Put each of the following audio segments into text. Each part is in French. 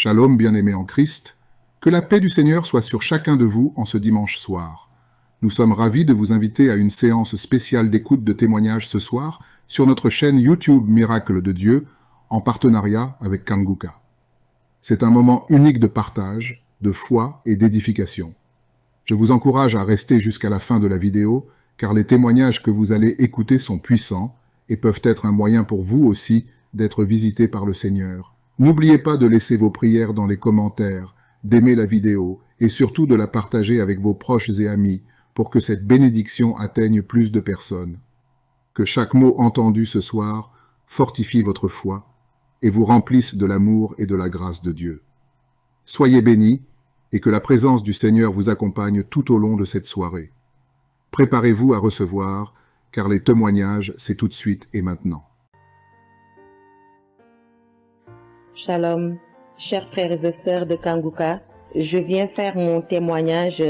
Shalom bien-aimés en Christ, que la paix du Seigneur soit sur chacun de vous en ce dimanche soir. Nous sommes ravis de vous inviter à une séance spéciale d'écoute de témoignages ce soir sur notre chaîne YouTube Miracle de Dieu en partenariat avec Kanguka. C'est un moment unique de partage, de foi et d'édification. Je vous encourage à rester jusqu'à la fin de la vidéo car les témoignages que vous allez écouter sont puissants et peuvent être un moyen pour vous aussi d'être visités par le Seigneur. N'oubliez pas de laisser vos prières dans les commentaires, d'aimer la vidéo et surtout de la partager avec vos proches et amis pour que cette bénédiction atteigne plus de personnes. Que chaque mot entendu ce soir fortifie votre foi et vous remplisse de l'amour et de la grâce de Dieu. Soyez bénis et que la présence du Seigneur vous accompagne tout au long de cette soirée. Préparez-vous à recevoir, car les témoignages, c'est tout de suite et maintenant. Shalom, chers frères et sœurs de Kanguka, je viens faire mon témoignage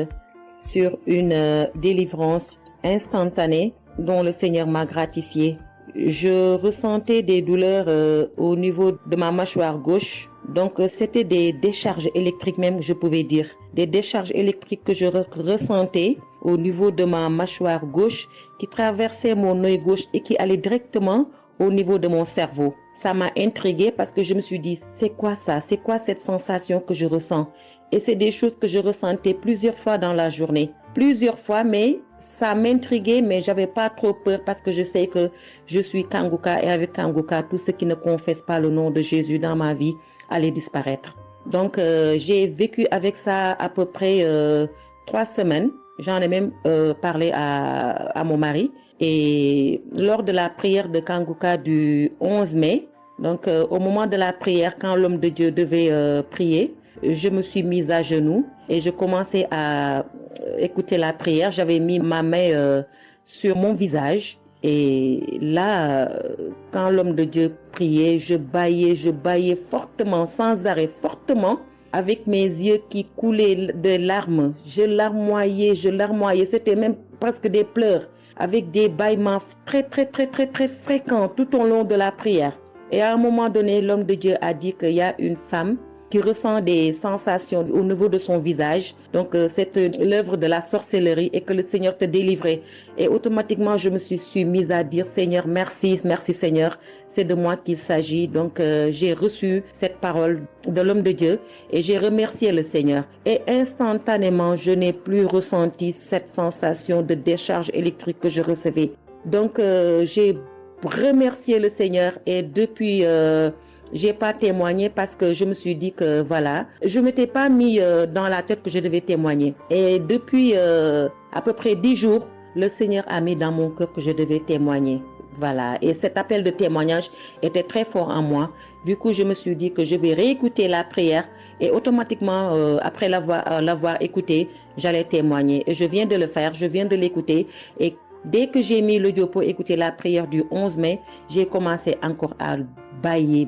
sur une délivrance instantanée dont le Seigneur m'a gratifié. Je ressentais des douleurs au niveau de ma mâchoire gauche, donc c'était des décharges électriques même, je pouvais dire. Des décharges électriques que je ressentais au niveau de ma mâchoire gauche qui traversaient mon œil gauche et qui allaient directement au niveau de mon cerveau. Ça m'a intriguée parce que je me suis dit, c'est quoi ça? C'est quoi cette sensation que je ressens? Et c'est des choses que je ressentais plusieurs fois dans la journée. Plusieurs fois, mais ça m'intriguait, mais j'avais pas trop peur parce que je sais que je suis Kanguka et avec Kanguka, tout ce qui ne confesse pas le nom de Jésus dans ma vie allait disparaître. Donc, j'ai vécu avec ça à peu près 3 semaines. J'en ai même parlé à mon mari. Et lors de la prière de Kanguka du 11 mai, donc au moment de la prière, quand l'homme de Dieu devait prier, je me suis mise à genoux et je commençais à écouter la prière. J'avais mis ma main sur mon visage. Et là, quand l'homme de Dieu priait, je bâillais fortement, sans arrêt, fortement, avec mes yeux qui coulaient de larmes. Je larmoyais. C'était même presque des pleurs, avec des bâillements très fréquents tout au long de la prière. Et à un moment donné, l'homme de Dieu a dit qu'il y a une femme qui ressent des sensations au niveau de son visage. Donc, c'est l'œuvre de la sorcellerie et que le Seigneur te délivrait. Et automatiquement, je me suis mise à dire, Seigneur, merci Seigneur, c'est de moi qu'il s'agit. Donc, j'ai reçu cette parole de l'homme de Dieu et j'ai remercié le Seigneur. Et instantanément, je n'ai plus ressenti cette sensation de décharge électrique que je recevais. Donc, j'ai remercié le Seigneur et depuis... j'ai pas témoigné parce que je me suis dit que voilà, je m'étais pas mis dans la tête que je devais témoigner. Et depuis à peu près 10 jours, le Seigneur a mis dans mon cœur que je devais témoigner. Voilà. Et cet appel de témoignage était très fort en moi. Du coup, je me suis dit que je vais réécouter la prière et automatiquement, après l'avoir écouté, j'allais témoigner. Et je viens de le faire, je viens de l'écouter et dès que j'ai mis l'audio pour écouter la prière du 11 mai, j'ai commencé encore à bâiller,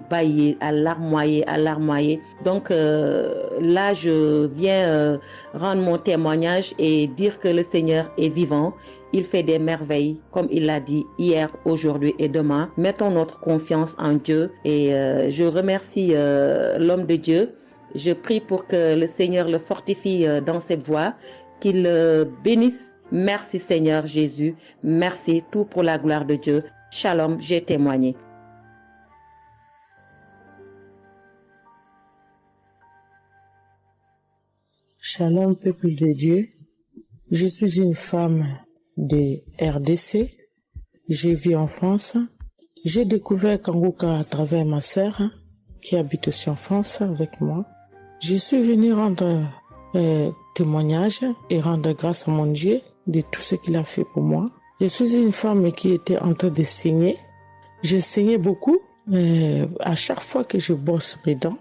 à larmoyer. Donc là, je viens rendre mon témoignage et dire que le Seigneur est vivant. Il fait des merveilles, comme il l'a dit hier, aujourd'hui et demain. Mettons notre confiance en Dieu et je remercie l'homme de Dieu. Je prie pour que le Seigneur le fortifie dans cette voie, qu'il bénisse. Merci Seigneur Jésus, merci, tout pour la gloire de Dieu. Shalom, j'ai témoigné. Shalom, peuple de Dieu. Je suis une femme de RDC. Je vis en France. J'ai découvert Kanguka à travers ma sœur qui habite aussi en France avec moi. Je suis venue rendre témoignage et rendre grâce à mon Dieu de tout ce qu'il a fait pour moi. Je suis une femme qui était en train de saigner. Je saignais beaucoup. À chaque fois que je brosse mes dents,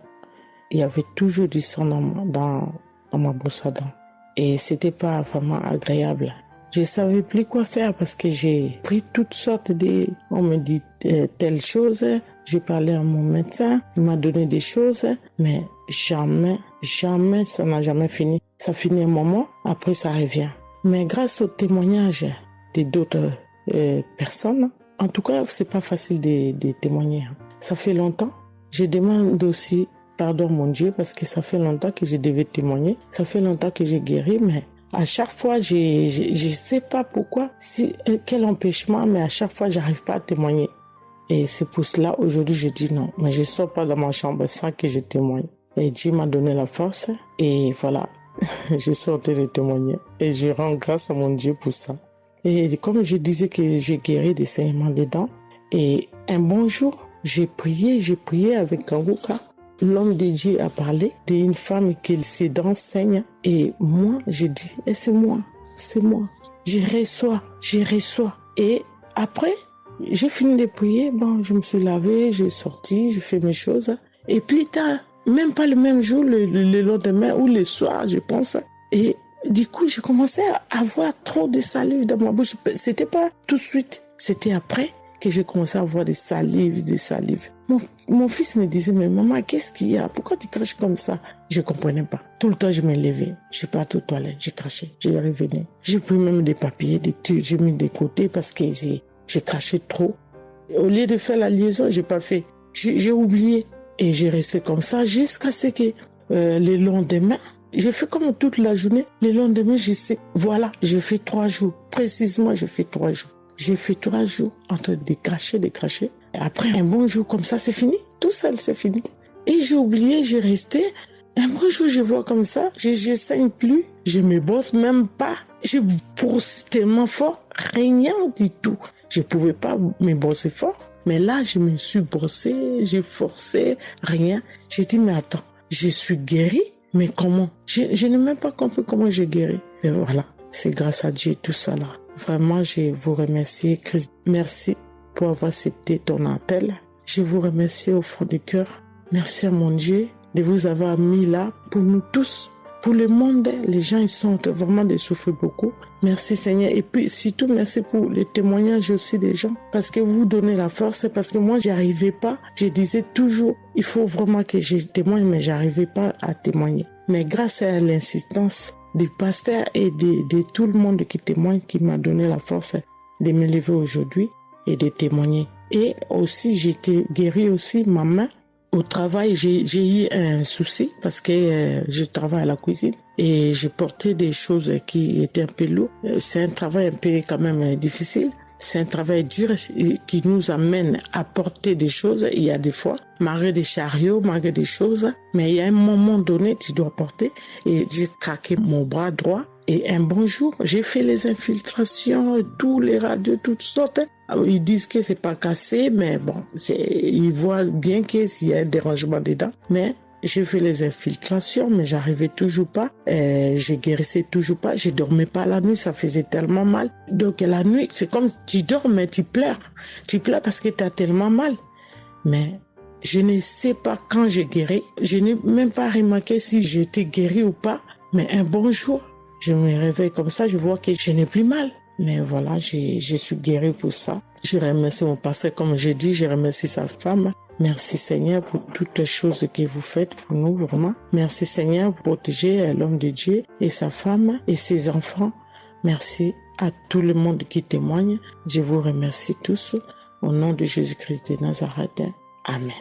il y avait toujours du sang dans ma brosse à dents. Et c'était pas vraiment agréable. Je savais plus quoi faire parce que j'ai pris toutes sortes on me dit telle chose. J'ai parlé à mon médecin, il m'a donné des choses, mais jamais, ça n'a jamais fini. Ça finit un moment, après ça revient. Mais grâce au témoignage de d'autres personnes, en tout cas, c'est pas facile de témoigner. Ça fait longtemps. Je demande aussi pardon mon Dieu, parce que ça fait longtemps que je devais témoigner. Ça fait longtemps que j'ai guéri, mais à chaque fois, je sais pas pourquoi, quel empêchement, mais à chaque fois, j'arrive pas à témoigner. Et c'est pour cela, aujourd'hui, je dis non, mais je sors pas de ma chambre sans que je témoigne. Et Dieu m'a donné la force, et voilà, je suis en train de témoigner. Et je rends grâce à mon Dieu pour ça. Et comme je disais que j'ai guéri des saignements des dents, et un bon jour, j'ai prié avec Kanguka. L'homme de Dieu a parlé d'une femme qui ses dents saignent. Et moi, j'ai dit, c'est moi. Je reçois. Et après, j'ai fini de prier. Bon, je me suis lavé, j'ai sorti, j'ai fait mes choses. Et plus tard, même pas le même jour, le lendemain ou le soir, je pense. Et du coup, j'ai commencé à avoir trop de salive dans ma bouche. C'était pas tout de suite, c'était après que j'ai commencé à avoir des salives. Mon fils me disait, mais maman, qu'est-ce qu'il y a? Pourquoi tu craches comme ça? Je comprenais pas. Tout le temps, je me levais. Je suis partie aux toilettes, j'ai craché, je revenais. J'ai pris même des papiers, des trucs, j'ai mis de côté parce que j'ai craché trop. Au lieu de faire la liaison, j'ai pas fait. J'ai oublié. Et j'ai resté comme ça jusqu'à ce que le lendemain, j'ai fait comme toute la journée. Le lendemain, je sais, voilà, j'ai fait 3 jours. Précisément, j'ai fait 3 jours. J'ai fait 3 jours en train de cracher. Et après, un bon jour comme ça, c'est fini. Tout seul, c'est fini. Et j'ai oublié, j'ai resté. Un bon jour, je vois comme ça, je saigne plus. Je me brosse même pas. Je brosse tellement fort, rien du tout. Je pouvais pas me brosser fort. Mais là, je me suis brossé, j'ai forcé, rien. J'ai dit, mais attends, je suis guérie, mais comment? Je n'ai même pas compris comment j'ai guéri. Et voilà, c'est grâce à Dieu tout ça là. Vraiment, je vous remercie, Christ. Merci pour avoir accepté ton appel. Je vous remercie au fond du cœur. Merci à mon Dieu de vous avoir mis là pour nous tous. Pour le monde, les gens, ils sont vraiment de souffrir beaucoup. Merci Seigneur. Et puis, surtout, merci pour les témoignages aussi des gens. Parce que vous donnez la force. Parce que moi, j'y arrivais pas. Je disais toujours, il faut vraiment que je témoigne, mais j'arrivais pas à témoigner. Mais grâce à l'insistance du pasteur et de tout le monde qui témoigne, qui m'a donné la force de me lever aujourd'hui et de témoigner. Et aussi, j'étais guérie aussi, ma main. Au travail, j'ai eu un souci parce que je travaille à la cuisine et j'ai porté des choses qui étaient un peu lourdes. C'est un travail un peu quand même difficile. C'est un travail dur qui nous amène à porter des choses. Il y a des fois, malgré des chariots, malgré des choses, mais il y a un moment donné, tu dois porter. Et j'ai craqué mon bras droit. Et un bon jour, j'ai fait les infiltrations, tous les radios, toutes sortes. Alors, ils disent que c'est pas cassé, mais bon, ils voient bien qu'il y a un dérangement dedans. Mais j'ai fait les infiltrations, mais j'arrivais toujours pas. Je guérissais toujours pas. Je dormais pas la nuit, ça faisait tellement mal. Donc la nuit, c'est comme tu dors, mais tu pleures. Tu pleures parce que tu as tellement mal. Mais je ne sais pas quand j'ai guéri. Je n'ai même pas remarqué si j'étais guéri ou pas. Mais un bon jour, je me réveille comme ça, je vois que je n'ai plus mal. Mais voilà, je suis guérie pour ça. Je remercie mon pasteur, comme j'ai dit, je remercie sa femme. Merci Seigneur pour toutes les choses que vous faites pour nous, vraiment. Merci Seigneur pour protéger l'homme de Dieu et sa femme et ses enfants. Merci à tout le monde qui témoigne. Je vous remercie tous. Au nom de Jésus-Christ de Nazareth. Amen.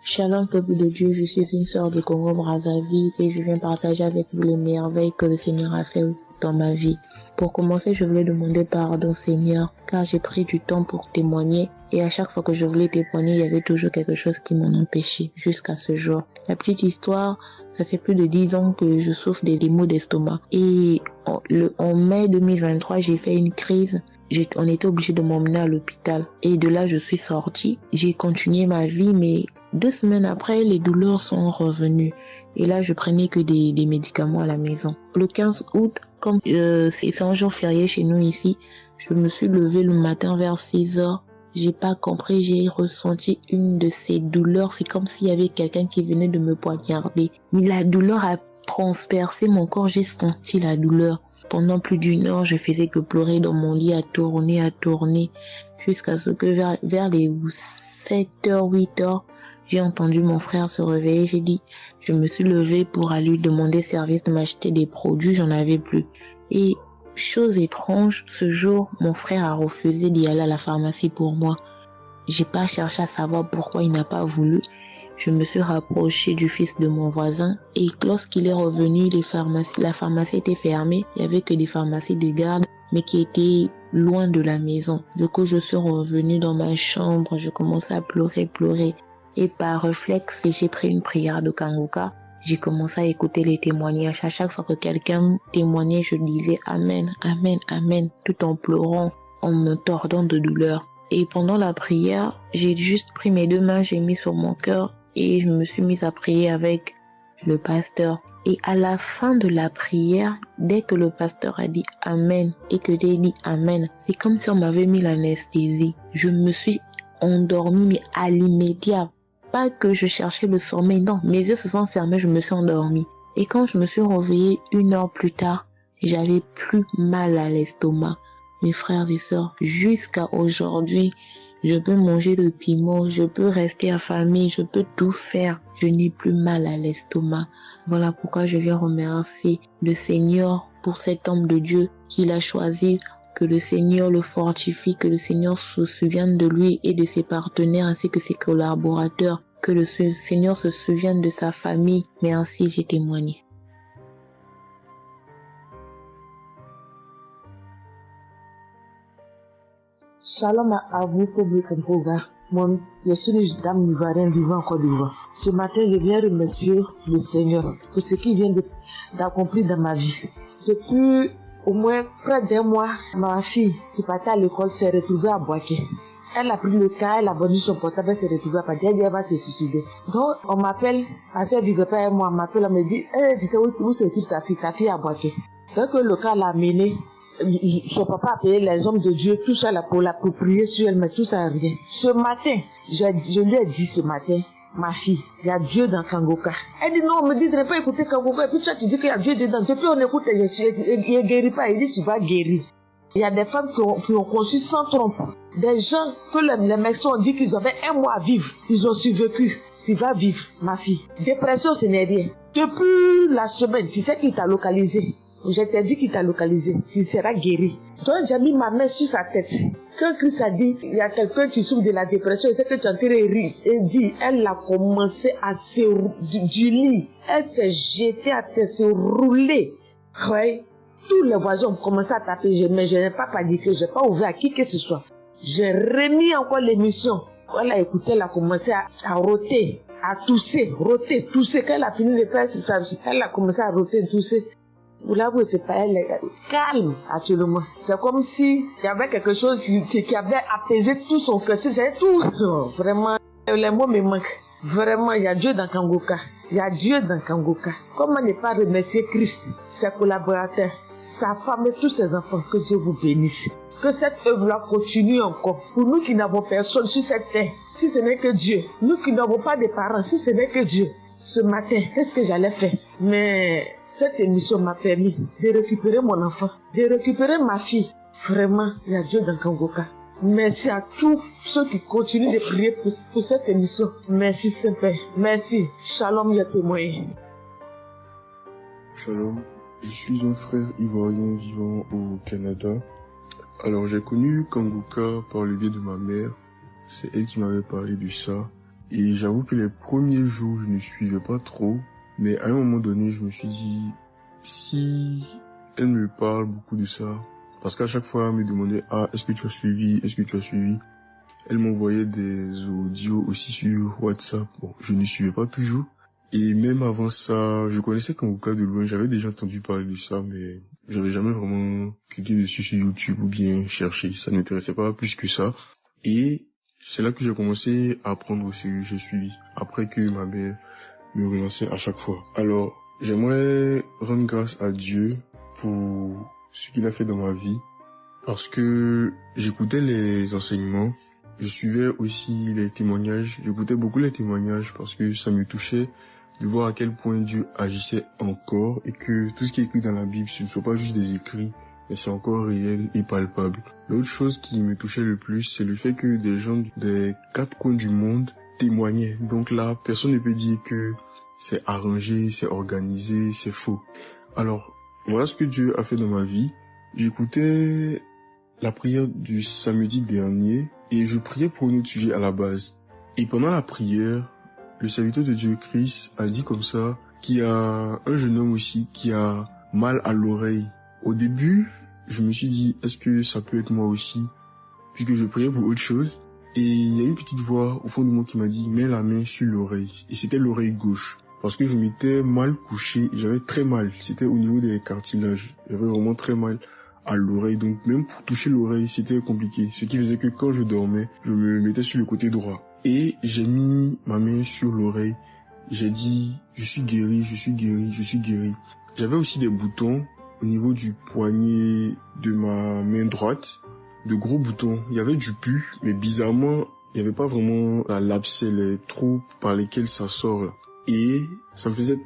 Shalom peuple de Dieu, je suis une sœur de Congo-Brazzaville et je viens partager avec vous les merveilles que le Seigneur a fait dans ma vie. Pour commencer, je voulais demander pardon Seigneur, car j'ai pris du temps pour témoigner et à chaque fois que je voulais témoigner, il y avait toujours quelque chose qui m'en empêchait jusqu'à ce jour. La petite histoire, ça fait plus de 10 ans que je souffre des maux d'estomac et en mai 2023, j'ai fait une crise. On était obligé de m'emmener à l'hôpital et de là, je suis sortie. J'ai continué ma vie, mais 2 semaines après, les douleurs sont revenues. Et là, je prenais que des médicaments à la maison. Le 15 août, comme c'est un jour férié chez nous ici, je me suis levée le matin vers 6 heures. J'ai pas compris, j'ai ressenti une de ces douleurs. C'est comme s'il y avait quelqu'un qui venait de me poignarder. Mais la douleur a transpercé mon corps, j'ai senti la douleur. Pendant plus d'1 heure, je faisais que pleurer dans mon lit, à tourner, jusqu'à ce que vers les 7h, 8h, j'ai entendu mon frère se réveiller. Je me suis levée pour aller lui demander service de m'acheter des produits, j'en avais plus. Et chose étrange, ce jour, mon frère a refusé d'y aller à la pharmacie pour moi. J'ai pas cherché à savoir pourquoi il n'a pas voulu. Je me suis rapprochée du fils de mon voisin et lorsqu'il est revenu, la pharmacie était fermée. Il y avait que des pharmacies de garde, mais qui étaient loin de la maison. Du coup, je suis revenue dans ma chambre, je commençais à pleurer. Et par réflexe, j'ai pris une prière de Kanguka. J'ai commencé à écouter les témoignages. À chaque fois que quelqu'un témoignait, je disais Amen, Amen, Amen, tout en pleurant, en me tordant de douleur. Et pendant la prière, j'ai juste pris mes 2 mains, j'ai mis sur mon cœur et je me suis mise à prier avec le pasteur. Et à la fin de la prière, dès que le pasteur a dit Amen et que j'ai dit Amen, c'est comme si on m'avait mis l'anesthésie. Je me suis endormie, mais à l'immédiat. Pas que je cherchais le sommeil, non, mes yeux se sont fermés, je me suis endormie. Et quand je me suis réveillée 1 heure plus tard, j'avais plus mal à l'estomac. Mes frères et sœurs, jusqu'à aujourd'hui, je peux manger le piment, je peux rester affamée, je peux tout faire. Je n'ai plus mal à l'estomac. Voilà pourquoi je viens remercier le Seigneur pour cet homme de Dieu qu'il a choisi. Que le Seigneur le fortifie, que le Seigneur se souvienne de lui et de ses partenaires ainsi que ses collaborateurs. Que le Seigneur se souvienne de sa famille. Mais ainsi j'ai témoigné. Shalom à vous, public en programme. Moi, je suis une dame ivoirienne vivant en Côte d'Ivoire. Ce matin, je viens remercier le Seigneur pour ce qu'il vient d'accomplir dans ma vie. Depuis au moins près d'1 mois, ma fille qui partait à l'école s'est retrouvée à Boaké. Elle a pris le cas, elle a vendu son portable, elle s'est retrouvée à Paris, elle va se suicider. Donc, on m'appelle, parce qu'elle vivait pas avec moi, on m'appelle, on me dit, tu sais où se trouve ta fille à Boaké. Donc, le cas l'a amenée. Son papa a payé les hommes de Dieu, tout ça là pour prier sur elle, mais tout ça rien. Ce matin, je lui ai dit ce matin, ma fille, il y a Dieu dans Kanguka. Elle dit non, on me dit de ne pas écouter Kanguka, et puis toi tu dis qu'il y a Dieu dedans. Depuis on écoute, il ne guérit pas, il dit tu vas guérir. Il y a des femmes qui ont conçu sans trompe. Des gens que les médecins ont dit qu'ils avaient 1 mois à vivre, ils ont survécu. Tu vas vivre, ma fille. Dépression, ce n'est rien. Depuis la semaine, tu sais qui t'a localisé. Je t'ai dit qu'il t'a localisé, tu seras guéri. Donc j'ai mis ma main sur sa tête. Quand Christ a dit, il y a quelqu'un qui souffre de la dépression, et c'est que tu es en train de rire. Et dit, elle a commencé à se du lit. Elle s'est jetée à terre, se rouler. Oui. Tous les voisins ont commencé à taper, mais je n'ai pas paniqué, je n'ai pas ouvert à qui que ce soit. J'ai remis encore l'émission. Elle a écouté, elle a commencé à roter, à tousser, roter, tousser. Quand elle a fini de faire ça, elle a commencé à roter, tousser. Vous l'avouez, c'est pas elle, calme actuellement. C'est comme si il y avait quelque chose qui avait apaisé tout son cœur. C'est tout. Non, vraiment, les mots me manquent. Vraiment, il y a Dieu dans Kanguka. Il y a Dieu dans Kanguka. Comment ne pas remercier Christ, ses collaborateurs, sa femme et tous ses enfants. Que Dieu vous bénisse. Que cette œuvre-là continue encore. Pour nous qui n'avons personne sur cette terre, si ce n'est que Dieu. Nous qui n'avons pas de parents, si ce n'est que Dieu. Ce matin, qu'est-ce que j'allais faire? Mais cette émission m'a permis de récupérer mon enfant, de récupérer ma fille. Vraiment, il y a Dieu dans Kanguka. Merci à tous ceux qui continuent de prier pour cette émission. Merci Saint-Père. Merci. Shalom, il y a témoin. Shalom, je suis un frère ivoirien vivant au Canada. Alors j'ai connu Kanguka par le biais de ma mère. C'est elle qui m'avait parlé de ça. Et j'avoue que les premiers jours, je ne suivais pas trop. Mais à un moment donné, je me suis dit, si elle me parle beaucoup de ça, parce qu'à chaque fois, elle me demandait, est-ce que tu as suivi, elle m'envoyait des audios aussi sur WhatsApp. Bon, je ne suivais pas toujours. Et même avant ça, je connaissais Kanguka de loin, j'avais déjà entendu parler de ça, mais j'avais jamais vraiment cliqué dessus sur YouTube ou bien cherché. Ça ne m'intéressait pas plus que ça. Et c'est là que j'ai commencé à prendre au sérieux, j'ai suivi. Après que ma mère me relançait à chaque fois. Alors, j'aimerais rendre grâce à Dieu pour ce qu'il a fait dans ma vie. Parce que j'écoutais les enseignements. Je suivais aussi les témoignages. J'écoutais beaucoup les témoignages parce que ça me touchait de voir à quel point Dieu agissait encore et que tout ce qui est écrit dans la Bible, ce ne sont pas juste des écrits, mais c'est encore réel et palpable. L'autre chose qui me touchait le plus, c'est le fait que des gens des 4 coins du monde témoignaient. Donc là, personne ne peut dire que c'est arrangé, c'est organisé, c'est faux. Alors, voilà ce que Dieu a fait dans ma vie. J'écoutais la prière du samedi dernier et je priais pour un autre sujet à la base. Et pendant la prière, le serviteur de Dieu Christ a dit comme ça qu'il y a un jeune homme aussi qui a mal à l'oreille. Au début, je me suis dit, est-ce que ça peut être moi aussi? Puisque je priais pour autre chose. Et il y a une petite voix au fond de moi qui m'a dit, mets la main sur l'oreille. Et c'était l'oreille gauche. Parce que je m'étais mal couché, j'avais très mal. C'était au niveau des cartilages. J'avais vraiment très mal à l'oreille. Donc même pour toucher l'oreille, c'était compliqué. Ce qui faisait que quand je dormais, je me mettais sur le côté droit. Et j'ai mis ma main sur l'oreille. J'ai dit, je suis guéri, je suis guéri, je suis guéri. J'avais aussi des boutons au niveau du poignet de ma main droite. De gros boutons. Il y avait du pus, mais bizarrement, il n'y avait pas vraiment l'abcès, les trous par lesquels ça sort là. Et ça me faisait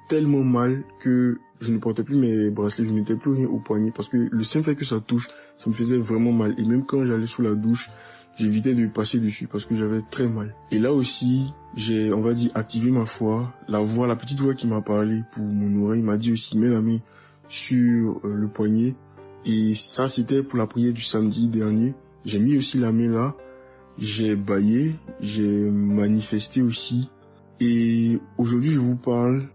tellement mal que je ne portais plus mes bracelets, je ne mettais plus rien au poignet parce que le simple fait que ça touche, ça me faisait vraiment mal. Et même quand j'allais sous la douche, j'évitais de passer dessus parce que j'avais très mal. Et là aussi, j'ai, on va dire, activé ma foi. La petite voix qui m'a parlé pour mon oreille m'a dit aussi, mets la main sur le poignet. Et ça, c'était pour la prière du samedi dernier. J'ai mis aussi la main là. J'ai bâillé, j'ai manifesté aussi. Et aujourd'hui, je vous parle,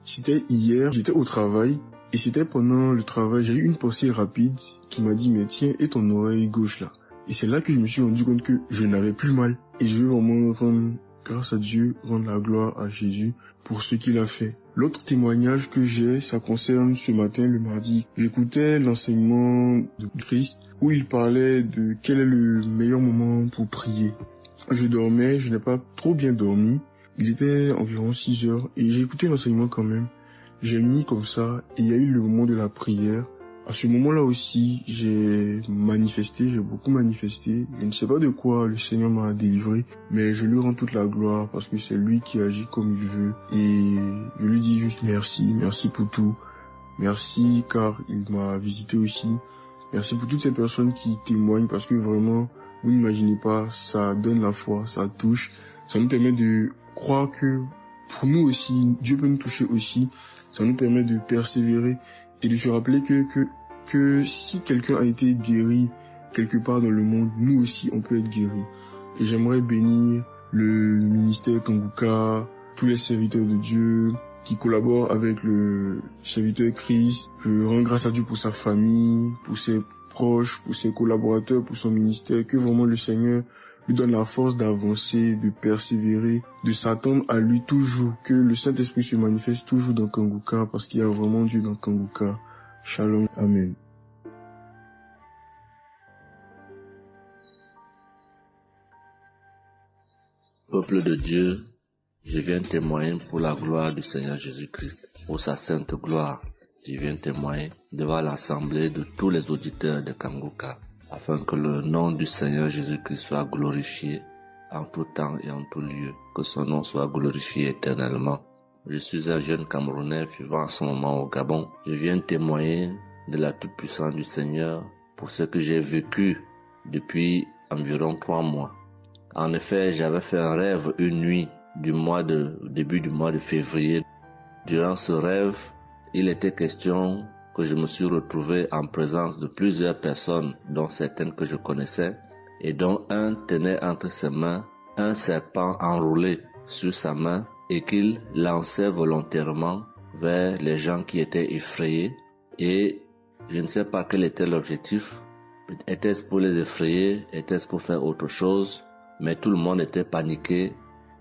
c'était hier, j'étais au travail, et c'était pendant le travail, j'ai eu une pensée rapide qui m'a dit, mais tiens, et ton oreille gauche là? Et c'est là que je me suis rendu compte que je n'avais plus mal. Et je veux vraiment rendre grâce à Dieu, rendre la gloire à Jésus pour ce qu'il a fait. L'autre témoignage que j'ai, ça concerne ce matin, le mardi. J'écoutais l'enseignement de Christ où il parlait de quel est le meilleur moment pour prier. Je dormais, je n'ai pas trop bien dormi. Il était environ 6 heures et j'ai écouté l'enseignement quand même. J'ai mis comme ça et il y a eu le moment de la prière. À ce moment-là aussi, j'ai beaucoup manifesté. Je ne sais pas de quoi le Seigneur m'a délivré, mais je lui rends toute la gloire parce que c'est lui qui agit comme il veut. Et je lui dis juste merci pour tout. Merci car il m'a visité aussi. Merci pour toutes ces personnes qui témoignent parce que vraiment, vous n'imaginez pas, ça donne la foi, ça touche. Ça nous permet de croire que pour nous aussi, Dieu peut nous toucher aussi. Ça nous permet de persévérer et de se rappeler que si quelqu'un a été guéri quelque part dans le monde, nous aussi on peut être guéri. Et j'aimerais bénir le ministère Kanguka, tous les serviteurs de Dieu qui collaborent avec le serviteur Christ. Je rends grâce à Dieu pour sa famille, pour ses proches, pour ses collaborateurs, pour son ministère, que vraiment le Seigneur lui donne la force d'avancer, de persévérer, de s'attendre à lui toujours, que le Saint-Esprit se manifeste toujours dans Kanguka parce qu'il y a vraiment Dieu dans Kanguka. Shalom, Amen. Peuple de Dieu, je viens témoigner pour la gloire du Seigneur Jésus-Christ, pour sa sainte gloire. Je viens témoigner devant l'assemblée de tous les auditeurs de Kanguka, afin que le nom du Seigneur Jésus-Christ soit glorifié en tout temps et en tout lieu, que son nom soit glorifié éternellement. Je suis un jeune Camerounais vivant en ce moment au Gabon. Je viens témoigner de la toute-puissance du Seigneur pour ce que j'ai vécu depuis environ 3 mois. En effet, j'avais fait un rêve une nuit début du mois de février. Durant ce rêve, il était question que je me suis retrouvé en présence de plusieurs personnes, dont certaines que je connaissais, et dont un tenait entre ses mains un serpent enroulé sur sa main et qu'il lançait volontairement vers les gens qui étaient effrayés. Et je ne sais pas quel était l'objectif. Était-ce pour les effrayer? Était-ce pour faire autre chose? Mais tout le monde était paniqué.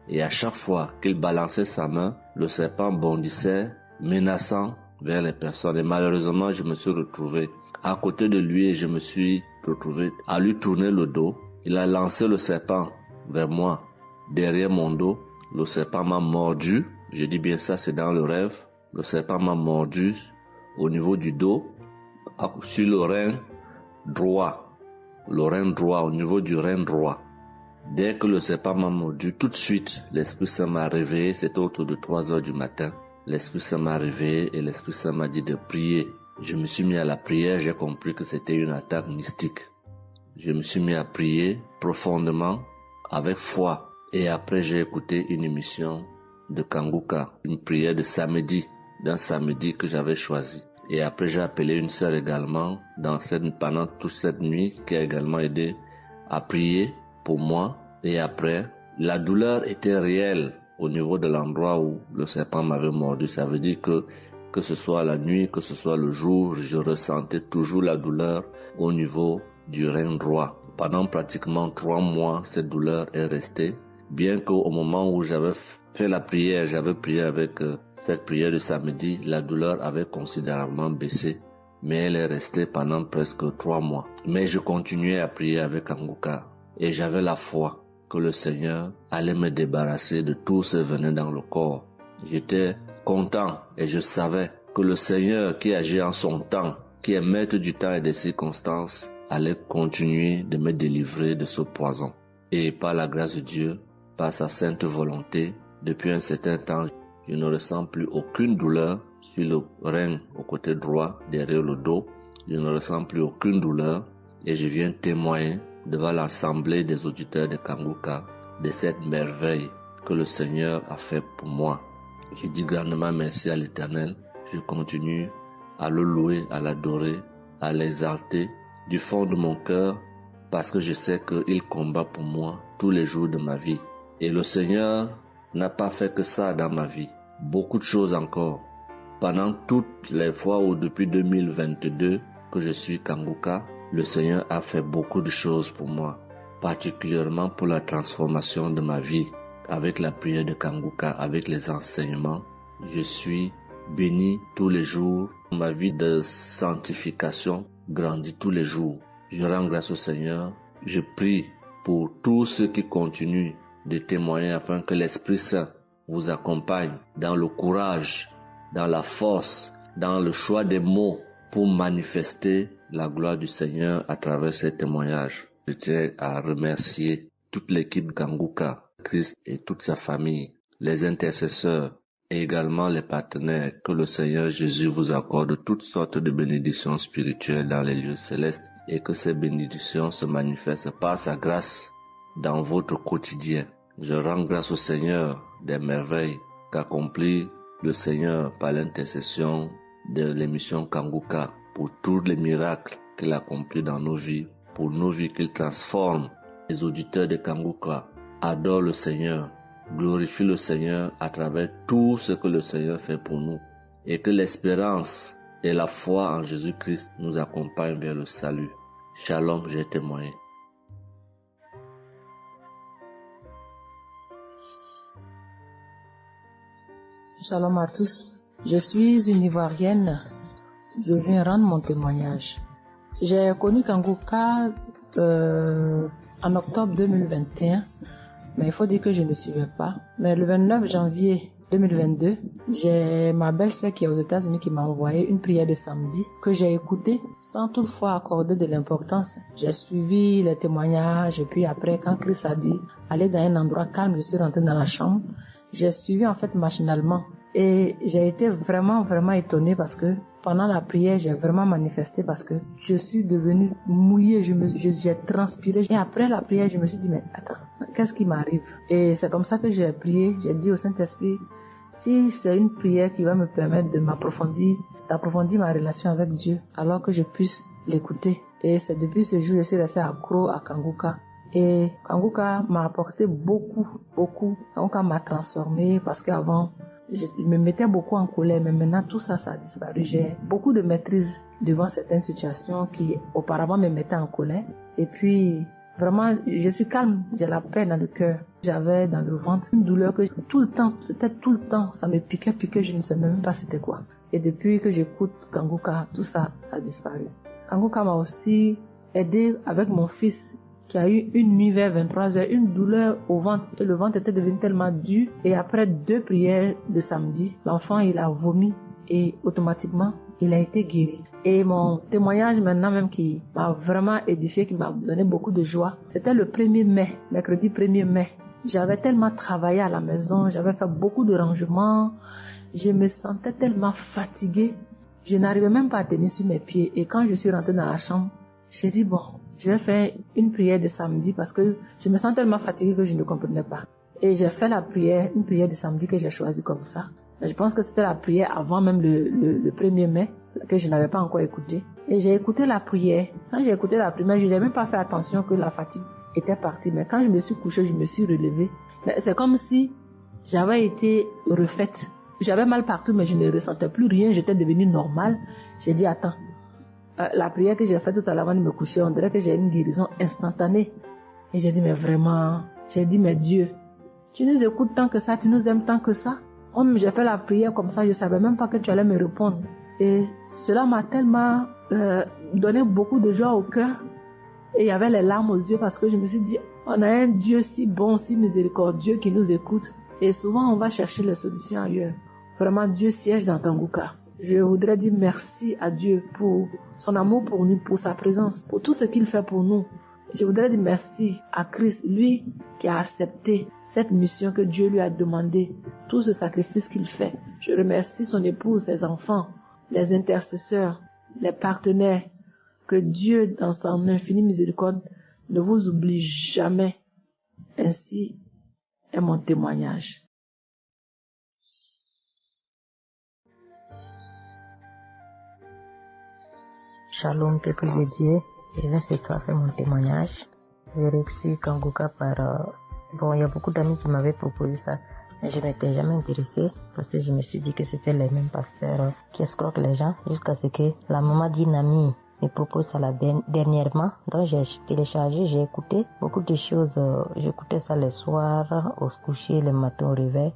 Et à chaque fois qu'il balançait sa main, le serpent bondissait, menaçant vers les personnes. Et malheureusement, je me suis retrouvé à côté de lui et je me suis retrouvé à lui tourner le dos. Il a lancé le serpent vers moi, derrière mon dos. Le serpent m'a mordu. Je dis bien ça, c'est dans le rêve. Le serpent m'a mordu au niveau du dos, sur le rein droit. Le rein droit, au niveau du rein droit. Dès que le serpent m'a mordu, tout de suite, l'Esprit Saint m'a réveillé. C'était autour de 3 heures du matin. L'Esprit Saint m'a réveillé et l'Esprit Saint m'a dit de prier. Je me suis mis à la prière, j'ai compris que c'était une attaque mystique. Je me suis mis à prier profondément, avec foi. Et après, j'ai écouté une émission de Kanguka, une prière de samedi, d'un samedi que j'avais choisi. Et après, j'ai appelé une sœur également pendant toute cette nuit qui a également aidé à prier pour moi. Et après, la douleur était réelle au niveau de l'endroit où le serpent m'avait mordu. Ça veut dire que ce soit la nuit, que ce soit le jour, je ressentais toujours la douleur au niveau du rein droit. Pendant pratiquement 3 mois, cette douleur est restée. Bien qu'au moment où j'avais fait la prière, j'avais prié avec cette prière de samedi, la douleur avait considérablement baissé. Mais elle est restée pendant presque 3 mois. Mais je continuais à prier avec Kanguka. Et j'avais la foi que le Seigneur allait me débarrasser de tout ce venin dans le corps. J'étais content et je savais que le Seigneur qui agit en son temps, qui est maître du temps et des circonstances, allait continuer de me délivrer de ce poison. Et par la grâce de Dieu, par sa sainte volonté, depuis un certain temps, je ne ressens plus aucune douleur sur le rein au côté droit, derrière le dos. Je ne ressens plus aucune douleur et je viens témoigner devant l'assemblée des auditeurs de Kanguka de cette merveille que le Seigneur a fait pour moi. Je dis grandement merci à l'Éternel. Je continue à le louer, à l'adorer, à l'exalter du fond de mon cœur parce que je sais qu'il combat pour moi tous les jours de ma vie. Et le Seigneur n'a pas fait que ça dans ma vie. Beaucoup de choses encore. Pendant toutes les fois où depuis 2022 que je suis Kanguka, le Seigneur a fait beaucoup de choses pour moi, particulièrement pour la transformation de ma vie. Avec la prière de Kanguka, avec les enseignements, je suis béni tous les jours. Ma vie de sanctification grandit tous les jours. Je rends grâce au Seigneur. Je prie pour tous ceux qui continuent de témoigner afin que l'Esprit Saint vous accompagne dans le courage, dans la force, dans le choix des mots pour manifester la gloire du Seigneur à travers ces témoignages. Je tiens à remercier toute l'équipe Kanguka, Christ et toute sa famille, les intercesseurs et également les partenaires. Que le Seigneur Jésus vous accorde toutes sortes de bénédictions spirituelles dans les lieux célestes et que ces bénédictions se manifestent par sa grâce dans votre quotidien. Je rends grâce au Seigneur des merveilles qu'accomplit le Seigneur par l'intercession de l'émission Kanguka pour tous les miracles qu'il accomplit dans nos vies, pour nos vies qu'il transforme. Les auditeurs de Kanguka adorent le Seigneur, glorifient le Seigneur à travers tout ce que le Seigneur fait pour nous et que l'espérance et la foi en Jésus-Christ nous accompagnent vers le salut. Shalom, j'ai témoigné. Shalom à tous. Je suis une Ivoirienne. Je viens rendre mon témoignage. J'ai connu Kanguka en octobre 2021, mais il faut dire que je ne suivais pas. Mais le 29 janvier 2022, j'ai ma belle-sœur qui est aux États-Unis qui m'a envoyé une prière de samedi que j'ai écoutée sans toutefois accorder de l'importance. J'ai suivi les témoignages et puis après, quand Christ a dit aller dans un endroit calme, je suis rentrée dans la chambre. J'ai suivi en fait machinalement et j'ai été vraiment étonnée parce que pendant la prière, j'ai vraiment manifesté parce que je suis devenue mouillée, j'ai transpiré. Et après la prière, je me suis dit, mais attends, qu'est-ce qui m'arrive? Et c'est comme ça que j'ai prié, j'ai dit au Saint-Esprit, si c'est une prière qui va me permettre d'approfondir ma relation avec Dieu, alors que je puisse l'écouter. Et c'est depuis ce jour que je suis restée accro à Kanguka. Et Kanguka m'a apporté beaucoup. Kanguka m'a transformée parce qu'avant, je me mettais beaucoup en colère, mais maintenant tout ça a disparu. J'ai beaucoup de maîtrise devant certaines situations qui auparavant me mettaient en colère. Et puis, vraiment, je suis calme, j'ai la paix dans le cœur. J'avais dans le ventre une douleur que c'était tout le temps, ça me piquait, je ne sais même pas c'était quoi. Et depuis que j'écoute Kanguka, tout ça a disparu. Kanguka m'a aussi aidé avec mon fils qui a eu une nuit vers 23h, une douleur au ventre et le ventre était devenu tellement dur et après 2 prières de samedi, l'enfant il a vomi et automatiquement il a été guéri. Et mon témoignage maintenant même qui m'a vraiment édifié, qui m'a donné beaucoup de joie, c'était le 1er mai, mercredi 1er mai. J'avais tellement travaillé à la maison, j'avais fait beaucoup de rangements, je me sentais tellement fatiguée, je n'arrivais même pas à tenir sur mes pieds et quand je suis rentrée dans la chambre, j'ai dit bon, je vais faire une prière de samedi parce que je me sens tellement fatiguée que je ne comprenais pas. Et j'ai fait une prière de samedi que j'ai choisie comme ça. Mais je pense que c'était la prière avant même le 1er mai. que je n'avais pas encore écouté. Et j'ai écouté la prière. Quand j'ai écouté la prière, je n'ai même pas fait attention que la fatigue était partie. Mais quand je me suis couchée, je me suis relevée. Mais c'est comme si j'avais été refaite. J'avais mal partout, mais je ne ressentais plus rien. J'étais devenue normale. J'ai dit, attends, la prière que j'ai faite tout à l'heure avant de me coucher, on dirait que j'ai une guérison instantanée. Et j'ai dit, mais vraiment, mais Dieu, tu nous écoutes tant que ça, tu nous aimes tant que ça. J'ai fait la prière comme ça, je ne savais même pas que tu allais me répondre. Et cela m'a tellement donné beaucoup de joie au cœur. Et il y avait les larmes aux yeux parce que je me suis dit, on a un Dieu si bon, si miséricordieux qui nous écoute. Et souvent, on va chercher les solutions ailleurs. Vraiment, Dieu siège dans Kanguka. Je voudrais dire merci à Dieu pour son amour pour nous, pour sa présence, pour tout ce qu'il fait pour nous. Je voudrais dire merci à Christ, lui qui a accepté cette mission que Dieu lui a demandé, tout ce sacrifice qu'il fait. Je remercie son épouse, ses enfants, les intercesseurs, les partenaires. Que Dieu, dans son infinie miséricorde, ne vous oublie jamais. Ainsi est mon témoignage. Shalom, peuple de Dieu. Je vais ce soir faire mon témoignage. J'ai reçu Kanguka par... il y a beaucoup d'amis qui m'avaient proposé ça. Mais je n'étais jamais intéressée parce que je me suis dit que c'était les mêmes pasteurs qui escroquent les gens jusqu'à ce que la maman d'une amie me propose ça dernièrement. Donc j'ai téléchargé, j'ai écouté beaucoup de choses. J'écoutais ça les soirs, au coucher, le matin au réveil.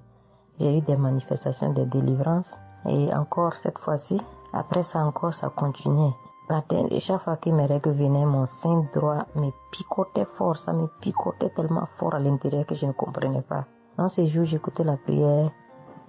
J'ai eu des manifestations de délivrance. Et encore cette fois-ci, après ça encore, ça continuait. Et chaque fois que mes règles venaient, mon sein droit me picotait fort. Ça me picotait tellement fort à l'intérieur que je ne comprenais pas. Dans ces jours, j'écoutais la prière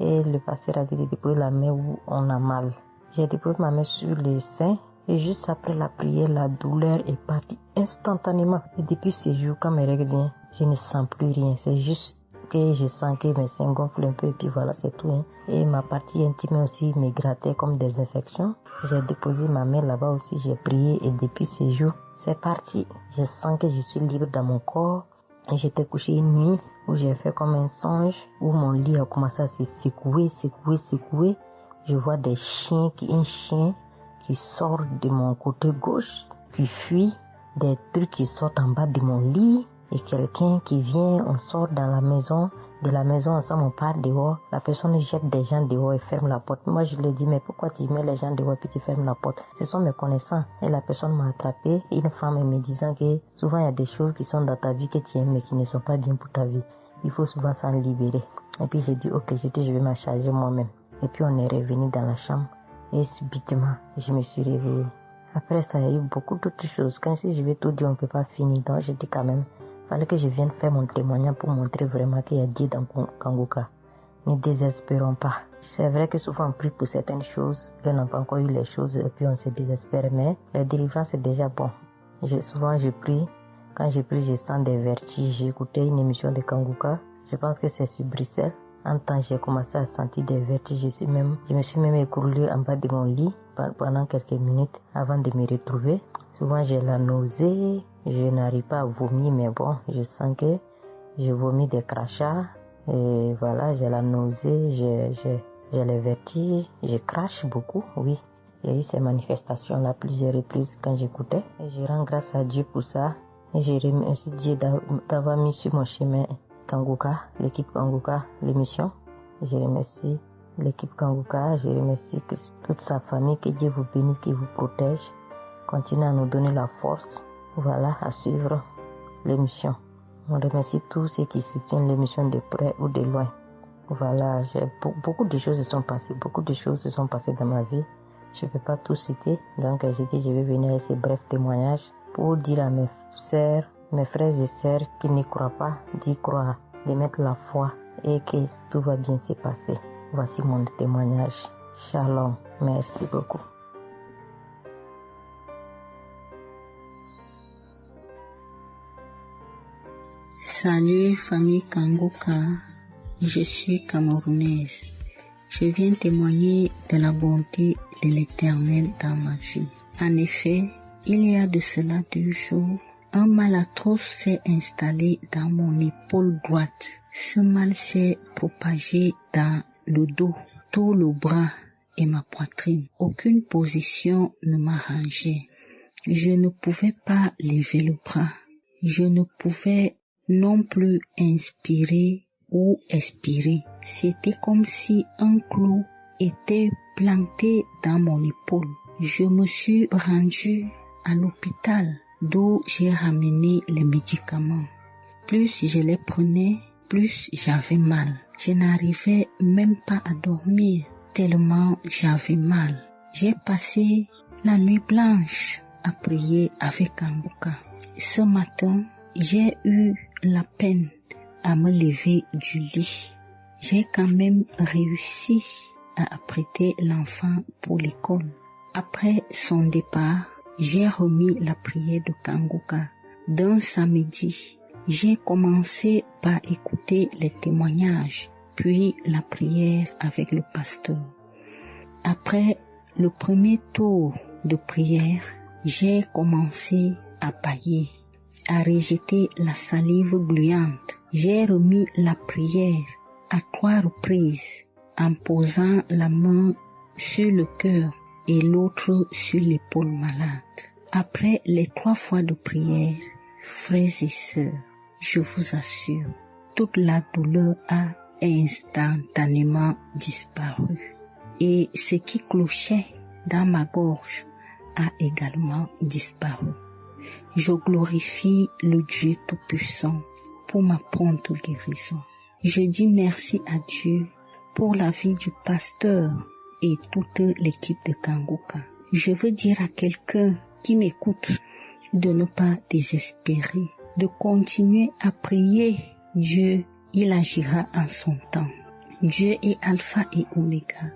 et le pasteur a dit de déposer la main où on a mal. J'ai déposé ma main sur le sein et juste après la prière, la douleur est partie instantanément. Et depuis ces jours, quand mes règles viennent, je ne sens plus rien. C'est juste que je sens que mes seins gonflent un peu et puis voilà, c'est tout. Hein. Et ma partie intime aussi me grattait comme des infections. J'ai déposé ma main là-bas aussi, j'ai prié et depuis ces jours, c'est parti. Je sens que je suis libre dans mon corps. Et j'étais couché une nuit où j'ai fait comme un songe, où mon lit a commencé à se secouer. Je vois un chien qui sort de mon côté gauche, qui fuit, des trucs qui sortent en bas de mon lit. Et quelqu'un qui vient, on sort dans la maison, de la maison ensemble, on part dehors. La personne jette des gens dehors et ferme la porte. Moi, je lui ai dit, mais pourquoi tu mets les gens dehors et puis tu fermes la porte? Ce sont mes connaissants. Et la personne m'a attrapé. Une femme me disant que souvent il y a des choses qui sont dans ta vie que tu aimes mais qui ne sont pas bien pour ta vie. Il faut souvent s'en libérer. Et puis j'ai dit, ok, je vais m'en charger moi-même. Et puis on est revenu dans la chambre. Et subitement, je me suis réveillée. Après ça, il y a eu beaucoup d'autres choses. Quand si je vais tout dire, on ne peut pas finir. Donc j'ai dit quand même, fallait que je vienne faire mon témoignage pour montrer vraiment qu'il y a Dieu dans Kanguka. Ne désespérons pas. C'est vrai que souvent on prie pour certaines choses, et on n'a pas encore eu les choses et puis on se désespère, mais la délivrance est déjà bon. Souvent je prie, quand je prie je sens des vertiges. J'ai écouté une émission de Kanguka, je pense que c'est sur Bruxelles. En temps j'ai commencé à sentir des vertiges, je me suis même écroulée en bas de mon lit pendant quelques minutes avant de me retrouver. Souvent j'ai la nausée, je n'arrive pas à vomir, mais bon, je sens que je vomis des crachats. Et voilà, j'ai la nausée, j'ai les vertiges, je crache beaucoup, oui. Il y a eu ces manifestations-là plusieurs reprises quand j'écoutais. Et je rends grâce à Dieu pour ça. Et je remercie Dieu d'avoir mis sur mon chemin Kanguka, l'équipe Kanguka, l'émission. Je remercie l'équipe Kanguka, je remercie toute sa famille, que Dieu vous bénisse, qu'il vous protège. Continuez à nous donner la force, voilà, à suivre l'émission. On remercie tous ceux qui soutiennent l'émission de près ou de loin. Voilà, beaucoup de choses se sont passées dans ma vie. Je ne peux pas tout citer, donc j'ai dit je vais venir avec ces brefs témoignages pour dire à mes sœurs, mes frères et sœurs qui n'y croient pas, d'y croire, de mettre la foi et que tout va bien se passer. Voici mon témoignage. Shalom, merci beaucoup. Salut famille Kanguka, je suis camerounaise. Je viens témoigner de la bonté de l'Éternel dans ma vie. En effet, il y a de cela 2 jours, un mal atroce s'est installé dans mon épaule droite. Ce mal s'est propagé dans le dos, tout le bras et ma poitrine. Aucune position ne m'arrangeait. Je ne pouvais pas lever le bras. Je ne pouvais non plus inspirer ou expirer. C'était comme si un clou était planté dans mon épaule. Je me suis rendue à l'hôpital d'où j'ai ramené les médicaments. Plus je les prenais, plus j'avais mal. Je n'arrivais même pas à dormir tellement j'avais mal. J'ai passé la nuit blanche à prier avec Kanguka. Ce matin, j'ai eu la peine à me lever du lit. J'ai quand même réussi à apprêter l'enfant pour l'école. Après son départ, j'ai remis la prière de Kanguka. D'un samedi, j'ai commencé par écouter les témoignages, puis la prière avec le pasteur. Après le premier tour de prière, j'ai commencé à bâiller, à rejeter la salive gluante. J'ai remis la prière à 3 reprises en posant la main sur le cœur et l'autre sur l'épaule malade. Après les 3 fois de prière, frères et sœurs, je vous assure, toute la douleur a instantanément disparu. Et ce qui clochait dans ma gorge a également disparu. Je glorifie le Dieu Tout-Puissant pour ma prompte guérison. Je dis merci à Dieu pour la vie du pasteur et toute l'équipe de Kanguka. Je veux dire à quelqu'un qui m'écoute de ne pas désespérer, de continuer à prier. Dieu, il agira en son temps. Dieu est Alpha et Oméga,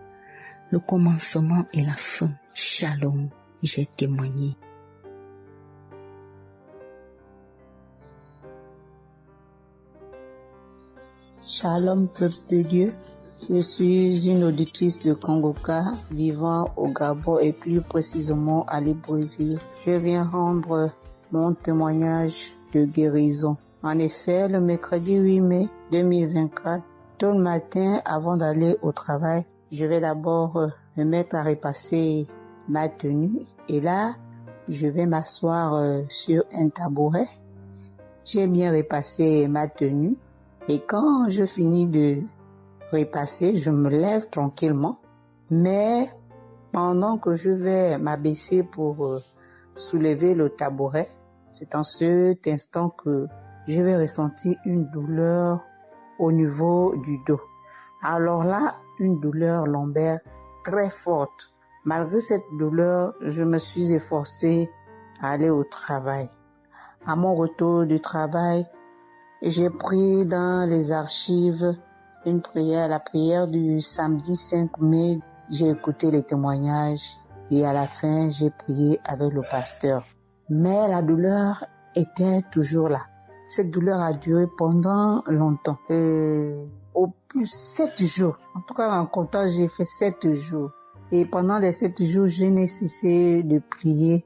le commencement et la fin. Shalom, j'ai témoigné. Shalom, peuple de Dieu. Je suis une auditrice de Kanguka vivant au Gabon et plus précisément à Libreville. Je viens rendre mon témoignage de guérison. En effet, le mercredi 8 mai 2024, tôt le matin avant d'aller au travail, je vais d'abord me mettre à repasser ma tenue et là, je vais m'asseoir sur un tabouret. J'ai bien repassé ma tenue et quand je finis de repasser, je me lève tranquillement. Mais pendant que je vais m'abaisser pour soulever le tabouret, c'est en cet instant que je vais ressentir une douleur au niveau du dos. Alors là, une douleur lombaire très forte. Malgré cette douleur, je me suis efforcée à aller au travail. À mon retour du travail, j'ai pris dans les archives une prière, la prière du samedi 5 mai. J'ai écouté les témoignages et à la fin, j'ai prié avec le pasteur. Mais la douleur était toujours là. Cette douleur a duré pendant longtemps. Au plus 7 jours. En tout cas, en comptant, j'ai fait 7 jours. Et pendant les 7 jours, je n'ai cessé de prier,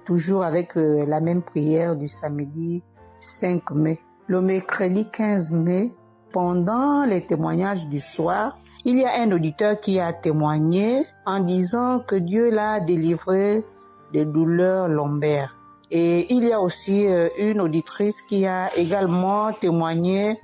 toujours avec la même prière du samedi 5 mai. Le mercredi 15 mai, pendant les témoignages du soir, il y a un auditeur qui a témoigné en disant que Dieu l'a délivré des douleurs lombaires. Et il y a aussi une auditrice qui a également témoigné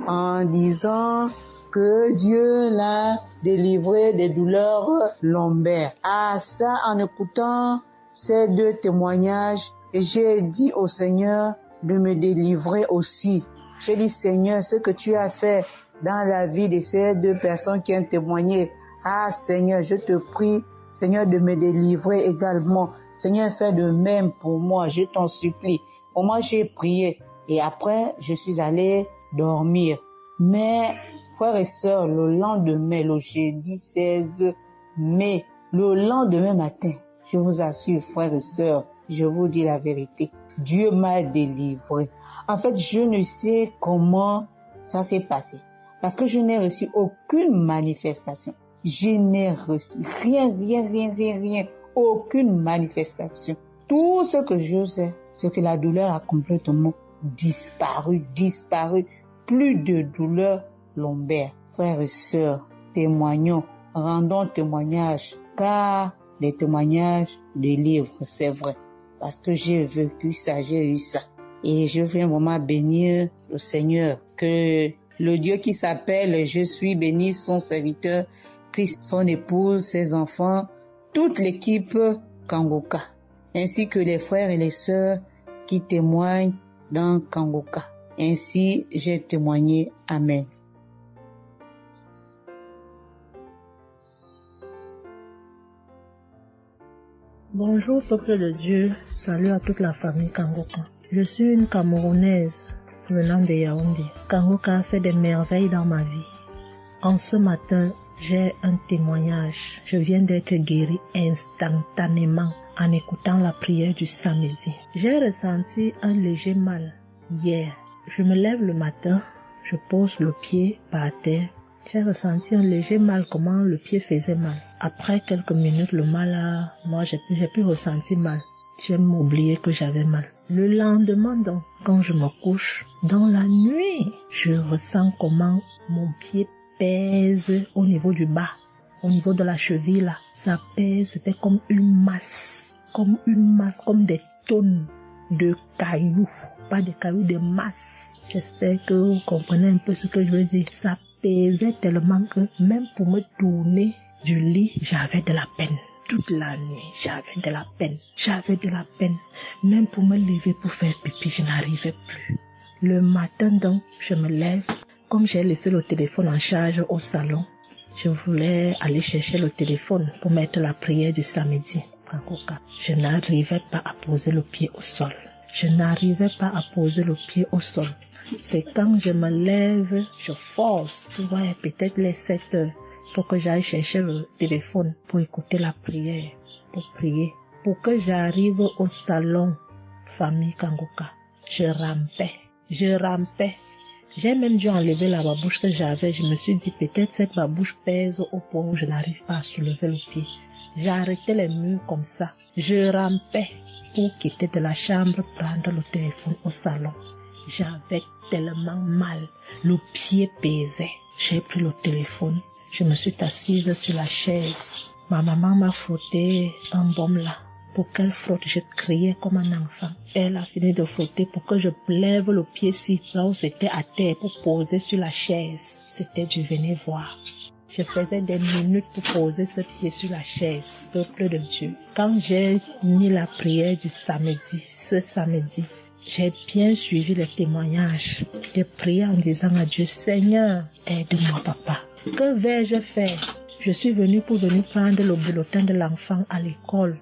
en disant que Dieu l'a délivré des douleurs lombaires. Ah, ça, en écoutant ces 2 témoignages, j'ai dit au Seigneur de me délivrer aussi. J'ai dit, Seigneur, ce que tu as fait dans la vie de ces 2 personnes qui ont témoigné, ah Seigneur, je te prie, Seigneur, de me délivrer également. Seigneur, fais de même pour moi, je t'en supplie. Pour moi, j'ai prié et après, je suis allé dormir. Mais, frères et sœurs, le lendemain, le jeudi 16 mai, le lendemain matin, je vous assure, frères et sœurs, je vous dis la vérité, Dieu m'a délivré. En fait, je ne sais comment ça s'est passé. Parce que je n'ai reçu aucune manifestation. Je n'ai reçu rien, aucune manifestation. Tout ce que je sais, c'est que la douleur a complètement disparu. Plus de douleur lombaire. Frères et sœurs, témoignons rendons témoignage, car des témoignages de livres, c'est vrai, parce que j'ai vécu ça, j'ai eu ça. Et je viens vraiment bénir le Seigneur, que le Dieu qui s'appelle Je suis béni, son serviteur, Christ, son épouse, ses enfants, toute l'équipe Kangoka, ainsi que les frères et les sœurs qui témoignent dans Kangoka. Ainsi, j'ai témoigné. Amen. Bonjour peuple de Dieu, salut à toute la famille Kangoka. Je suis une Camerounaise venant de Yaoundé. Kangoka a fait des merveilles dans ma vie. En ce matin, j'ai un témoignage. Je viens d'être guérie instantanément en écoutant la prière du samedi. J'ai ressenti un léger mal hier. Je me lève le matin, je pose le pied par terre. J'ai ressenti un léger mal, comment le pied faisait mal. Après quelques minutes, le mal moi j'ai plus ressenti mal. J'ai oublié que j'avais mal. Le lendemain donc, quand je me couche, dans la nuit, je ressens comment mon pied pèse au niveau du bas, au niveau de la cheville là. Ça pèse, c'était comme une masse, comme des tonnes de cailloux. Pas de cailloux, de masse. J'espère que vous comprenez un peu ce que je veux dire. Ça pesait tellement que même pour me tourner du lit, j'avais de la peine. Toute la nuit, j'avais de la peine. Même pour me lever pour faire pipi, je n'arrivais plus. Le matin donc, je me lève. Comme j'ai laissé le téléphone en charge au salon, je voulais aller chercher le téléphone pour mettre la prière du samedi. Je n'arrivais pas à poser le pied au sol. C'est quand je me lève, je force. Ouais, peut-être les 7 heures. Il faut que j'aille chercher le téléphone pour écouter la prière, pour prier. Pour que j'arrive au salon, famille Kangoka, je rampais. J'ai même dû enlever la babouche que j'avais. Je me suis dit, peut-être cette babouche pèse au point où je n'arrive pas à soulever le pied. J'ai arrêté les murs comme ça. Je rampais pour quitter de la chambre, prendre le téléphone au salon. J'avais tellement mal. Le pied pesait. J'ai pris le téléphone. Je me suis assise sur la chaise. Ma maman m'a frotté un baume là. Pour qu'elle frotte, je criais comme un enfant. Elle a fini de frotter pour que je lève le pied-ci, là où c'était à terre, pour poser sur la chaise. C'était du venez voir. Je faisais des minutes pour poser ce pied sur la chaise, peuple de Dieu. Quand j'ai mis la prière du samedi, ce samedi, j'ai bien suivi les témoignages. J'ai prié en disant à Dieu, Seigneur, aide-moi papa. Que vais-je faire? Je suis venue pour venir prendre le bulletin de l'enfant à l'école.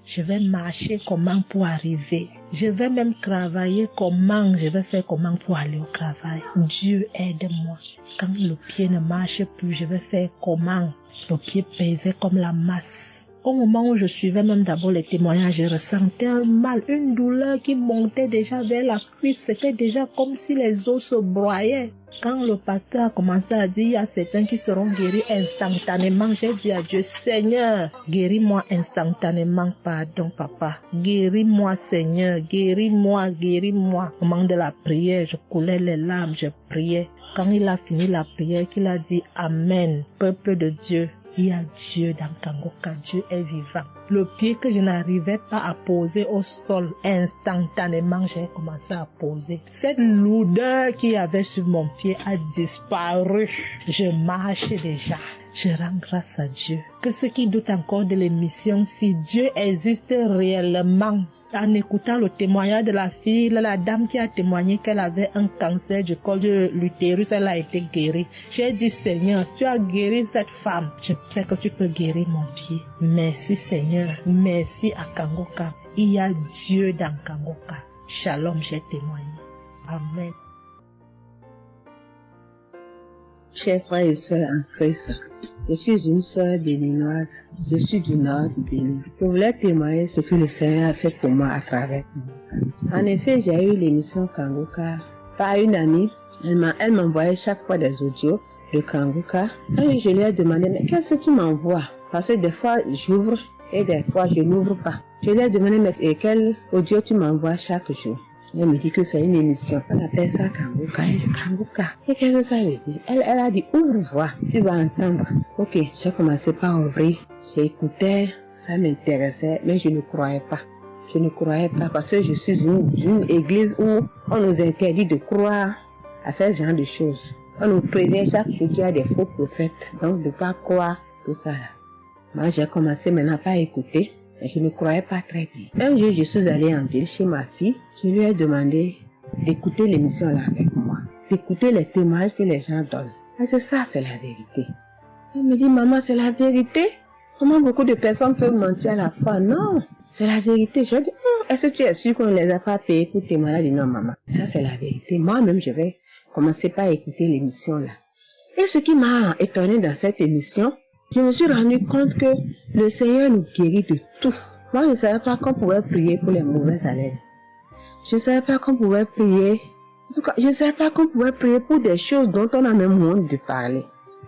Je vais marcher comment pour arriver. Je vais même travailler comment. Je vais faire comment pour aller au travail. Dieu aide-moi. Quand le pied ne marche plus, je vais faire comment? Le pied pesait comme la masse. Au moment où je suivais même d'abord les témoignages, je ressentais un mal, une douleur qui montait déjà vers la cuisse. C'était déjà comme si les os se broyaient. Quand le pasteur a commencé à dire, il y a certains qui seront guéris instantanément, j'ai dit à Dieu, Seigneur, guéris-moi instantanément, pardon papa. Guéris-moi Seigneur, guéris-moi. Au moment de la prière, je coulais les larmes, je priais. Quand il a fini la prière, qu'il a dit Amen, peuple de Dieu. Il y a Dieu dans Kangoka, Dieu est vivant. Le pied que je n'arrivais pas à poser au sol, instantanément, j'ai commencé à poser. Cette lourdeur qu'il y avait sur mon pied a disparu. Je marche déjà. Je rends grâce à Dieu. Que ceux qui doutent encore de l'émission, si Dieu existe réellement, en écoutant le témoignage de la fille, la dame qui a témoigné qu'elle avait un cancer du col de l'utérus, elle a été guérie. J'ai dit, Seigneur, si tu as guéri cette femme, je sais que tu peux guérir mon pied. Merci Seigneur, merci à Kangoka. Il y a Dieu dans Kangoka. Shalom, j'ai témoigné. Amen. Chers frères et sœurs en Christ, je suis une sœur béninoise. Je suis du nord du Bénin. Je voulais témoigner ce que le Seigneur a fait pour moi à travers moi. En effet, j'ai eu l'émission Kangoka par une amie. Elle m'envoyait chaque fois des audios de Kangoka. Et je lui ai demandé, mais qu'est-ce que tu m'envoies? Parce que des fois, j'ouvre et des fois, je n'ouvre pas. Je lui ai demandé, mais quel audio tu m'envoies chaque jour? Elle me dit que c'est une émission. On appelle ça Kanguka. Et je dis Kanguka. Et qu'est-ce que ça veut dire? Elle a dit ouvre voix, tu vas entendre. Ok, j'ai commencé par ouvrir. J'écoutais, ça m'intéressait, mais je ne croyais pas. Je ne croyais pas parce que je suis une église où on nous interdit de croire à ce genre de choses. On nous prévient chaque jour qu'il y a des faux prophètes, donc de ne pas croire tout ça là. Moi, j'ai commencé maintenant par écouter, mais je ne croyais pas très bien. Un jour, je suis allée en ville chez ma fille. Je lui ai demandé d'écouter l'émission là avec moi, d'écouter les témoignages que les gens donnent. Et c'est ça, c'est la vérité. Elle me dit, maman, c'est la vérité? Comment beaucoup de personnes peuvent mentir à la fois? Non, c'est la vérité. Je lui ai dit, est-ce que tu es sûr qu'on ne les a pas payés pour témoigner? Elle a dit, non, maman, ça c'est la vérité. Moi-même, je vais commencer par écouter l'émission là. Et ce qui m'a étonné dans cette émission, je me suis rendu compte que le Seigneur nous guérit de tout. Moi, je ne savais pas qu'on pouvait prier pour les mauvaises haleines. Je ne savais pas qu'on pouvait prier. En tout cas, je ne savais pas qu'on pouvait prier pour des choses dont on a même honte de parler.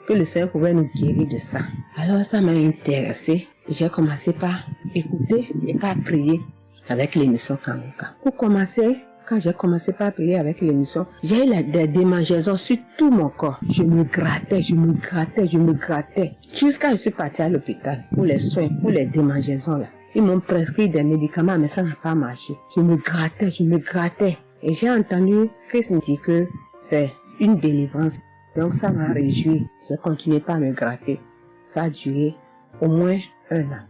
Que le Seigneur pouvait nous guérir de ça. Alors ça m'a intéressé. J'ai commencé par écouter et par prier avec l'émission Kanguka. Pour commencer, quand j'ai commencé par prier avec l'émission, j'ai eu des démangeaisons sur tout mon corps. Je me grattais. Jusqu'à ce que je suis partie à l'hôpital pour les soins, pour les démangeaisons là. Ils m'ont prescrit des médicaments, mais ça n'a pas marché. Je me grattais. Et j'ai entendu Christ me dire que c'est une délivrance. Donc ça m'a réjoui. J'ai continué par me gratter. Ça a duré au moins 1 an.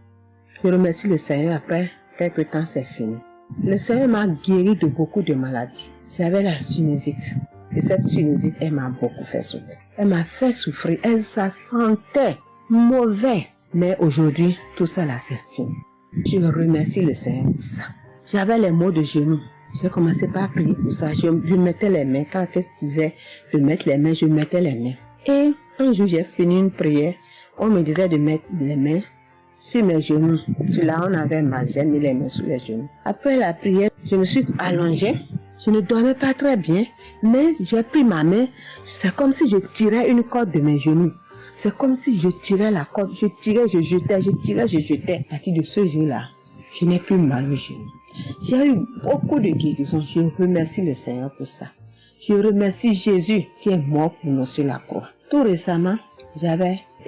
Je remercie le Seigneur, après quelques temps c'est fini. Le Seigneur m'a guéri de beaucoup de maladies. J'avais la sinusite. Et cette sinusite, elle m'a beaucoup fait souffrir. Elle m'a fait souffrir. Ça sentait mauvais. Mais aujourd'hui, tout ça là, c'est fini. Je remercie le Seigneur pour ça. J'avais les maux de genoux. J'ai commencé par prier pour ça. Je mettais les mains. Quand Christ disait de mettre les mains, je mettais les mains. Et un jour, j'ai fini une prière. On me disait de mettre les mains sur mes genoux. Là, on avait mal. J'ai mis les mains sur les genoux. Après la prière, je me suis allongée. Je ne dormais pas très bien. Mais j'ai pris ma main. C'est comme si je tirais une corde de mes genoux. C'est comme si je tirais la corde. Je tirais, je jetais. À partir de ce jour-là, je n'ai plus mal aux genoux. J'ai eu beaucoup de guérisons. Je remercie le Seigneur pour ça. Je remercie Jésus qui est mort pour nous sur la croix. Tout récemment, il y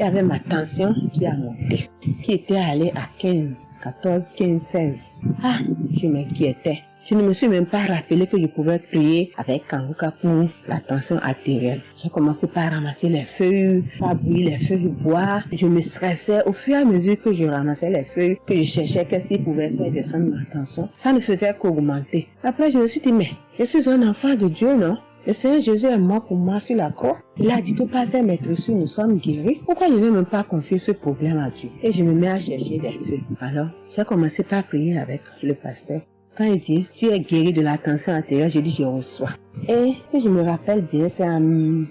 avait ma tension qui a monté, qui était allée à 15, 14, 15, 16. Ah, je m'inquiétais. Je ne me suis même pas rappelé que je pouvais prier avec Kanguka pour la tension artérielle. J'ai commencé par ramasser les feuilles, par bouillir les feuilles bois. Je me stressais au fur et à mesure que je ramassais les feuilles, que je cherchais qu'est-ce qui pouvait faire descendre ma tension. Ça ne faisait qu'augmenter. Après, je me suis dit, mais je suis un enfant de Dieu, non? Le Seigneur Jésus est mort pour moi sur la croix. Il a dit que par ses maîtresses, nous sommes guéris. Pourquoi je ne vais même pas confier ce problème à Dieu? Et je me mets à chercher des feuilles. Alors, j'ai commencé par prier avec le pasteur. Quand il dit, tu es guéri de la tension artérielle, je dis, je reçois. Et si je me rappelle bien, c'est en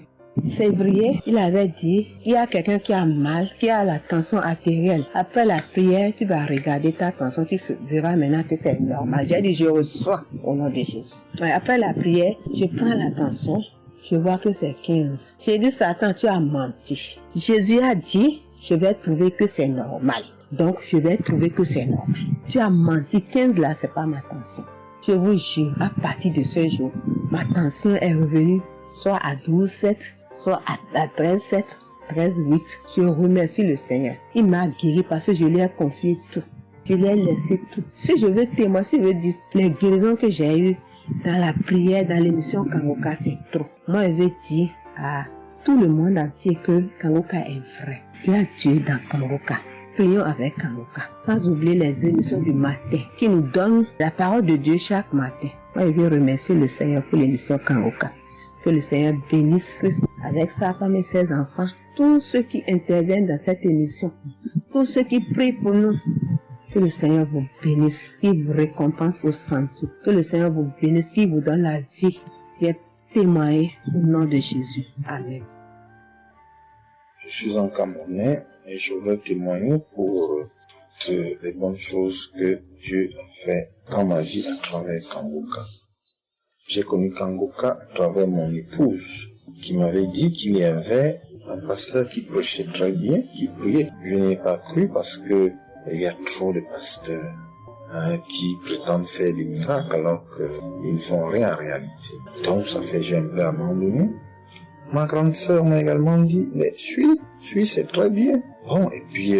février, il avait dit, il y a quelqu'un qui a mal, qui a la tension artérielle. Après la prière, tu vas regarder ta tension, tu verras maintenant que c'est normal. J'ai dit, je reçois au nom de Jésus. Et après la prière, je prends la tension, je vois que c'est 15. J'ai dit, Satan, tu as menti. Jésus a dit, je vais trouver que c'est normal. Donc, je vais trouver que c'est normal. Tu as menti, 15 là, c'est pas ma tension. Je vous jure, à partir de ce jour, ma tension est revenue soit à 12,7, soit à 13,7, 13,8. Je remercie le Seigneur. Il m'a guéri parce que je lui ai confié tout. Je lui ai laissé tout. Si je veux témoigner, si je veux dire les guérisons que j'ai eues dans la prière, dans l'émission Kanguka, c'est trop. Moi, je veux dire à tout le monde entier que Kanguka est vrai. Il y a Dieu dans Kanguka. Prions avec Kanguka. Sans oublier les émissions du matin qui nous donnent la parole de Dieu chaque matin. Moi, je veux remercier le Seigneur pour l'émission Kanguka. Que le Seigneur bénisse Christ avec sa femme et ses enfants. Tous ceux qui interviennent dans cette émission. Tous ceux qui prient pour nous. Que le Seigneur vous bénisse. Qu'il vous récompense au centre. Que le Seigneur vous bénisse. Qu'il vous donne la vie. J'ai témoigné au nom de Jésus. Amen. Je suis un Camerounais et je veux témoigner pour toutes les bonnes choses que Dieu a fait dans ma vie à travers Kanguka. J'ai connu Kanguka à travers mon épouse qui m'avait dit qu'il y avait un pasteur qui prêchait très bien, qui priait. Je n'ai pas cru parce que il y a trop de pasteurs. qui prétendent faire des miracles alors qu'ils ne font rien en réalité. Donc ça fait que j'ai un peu abandonné. Ma grande sœur m'a également dit, mais suis, c'est très bien. Bon, et puis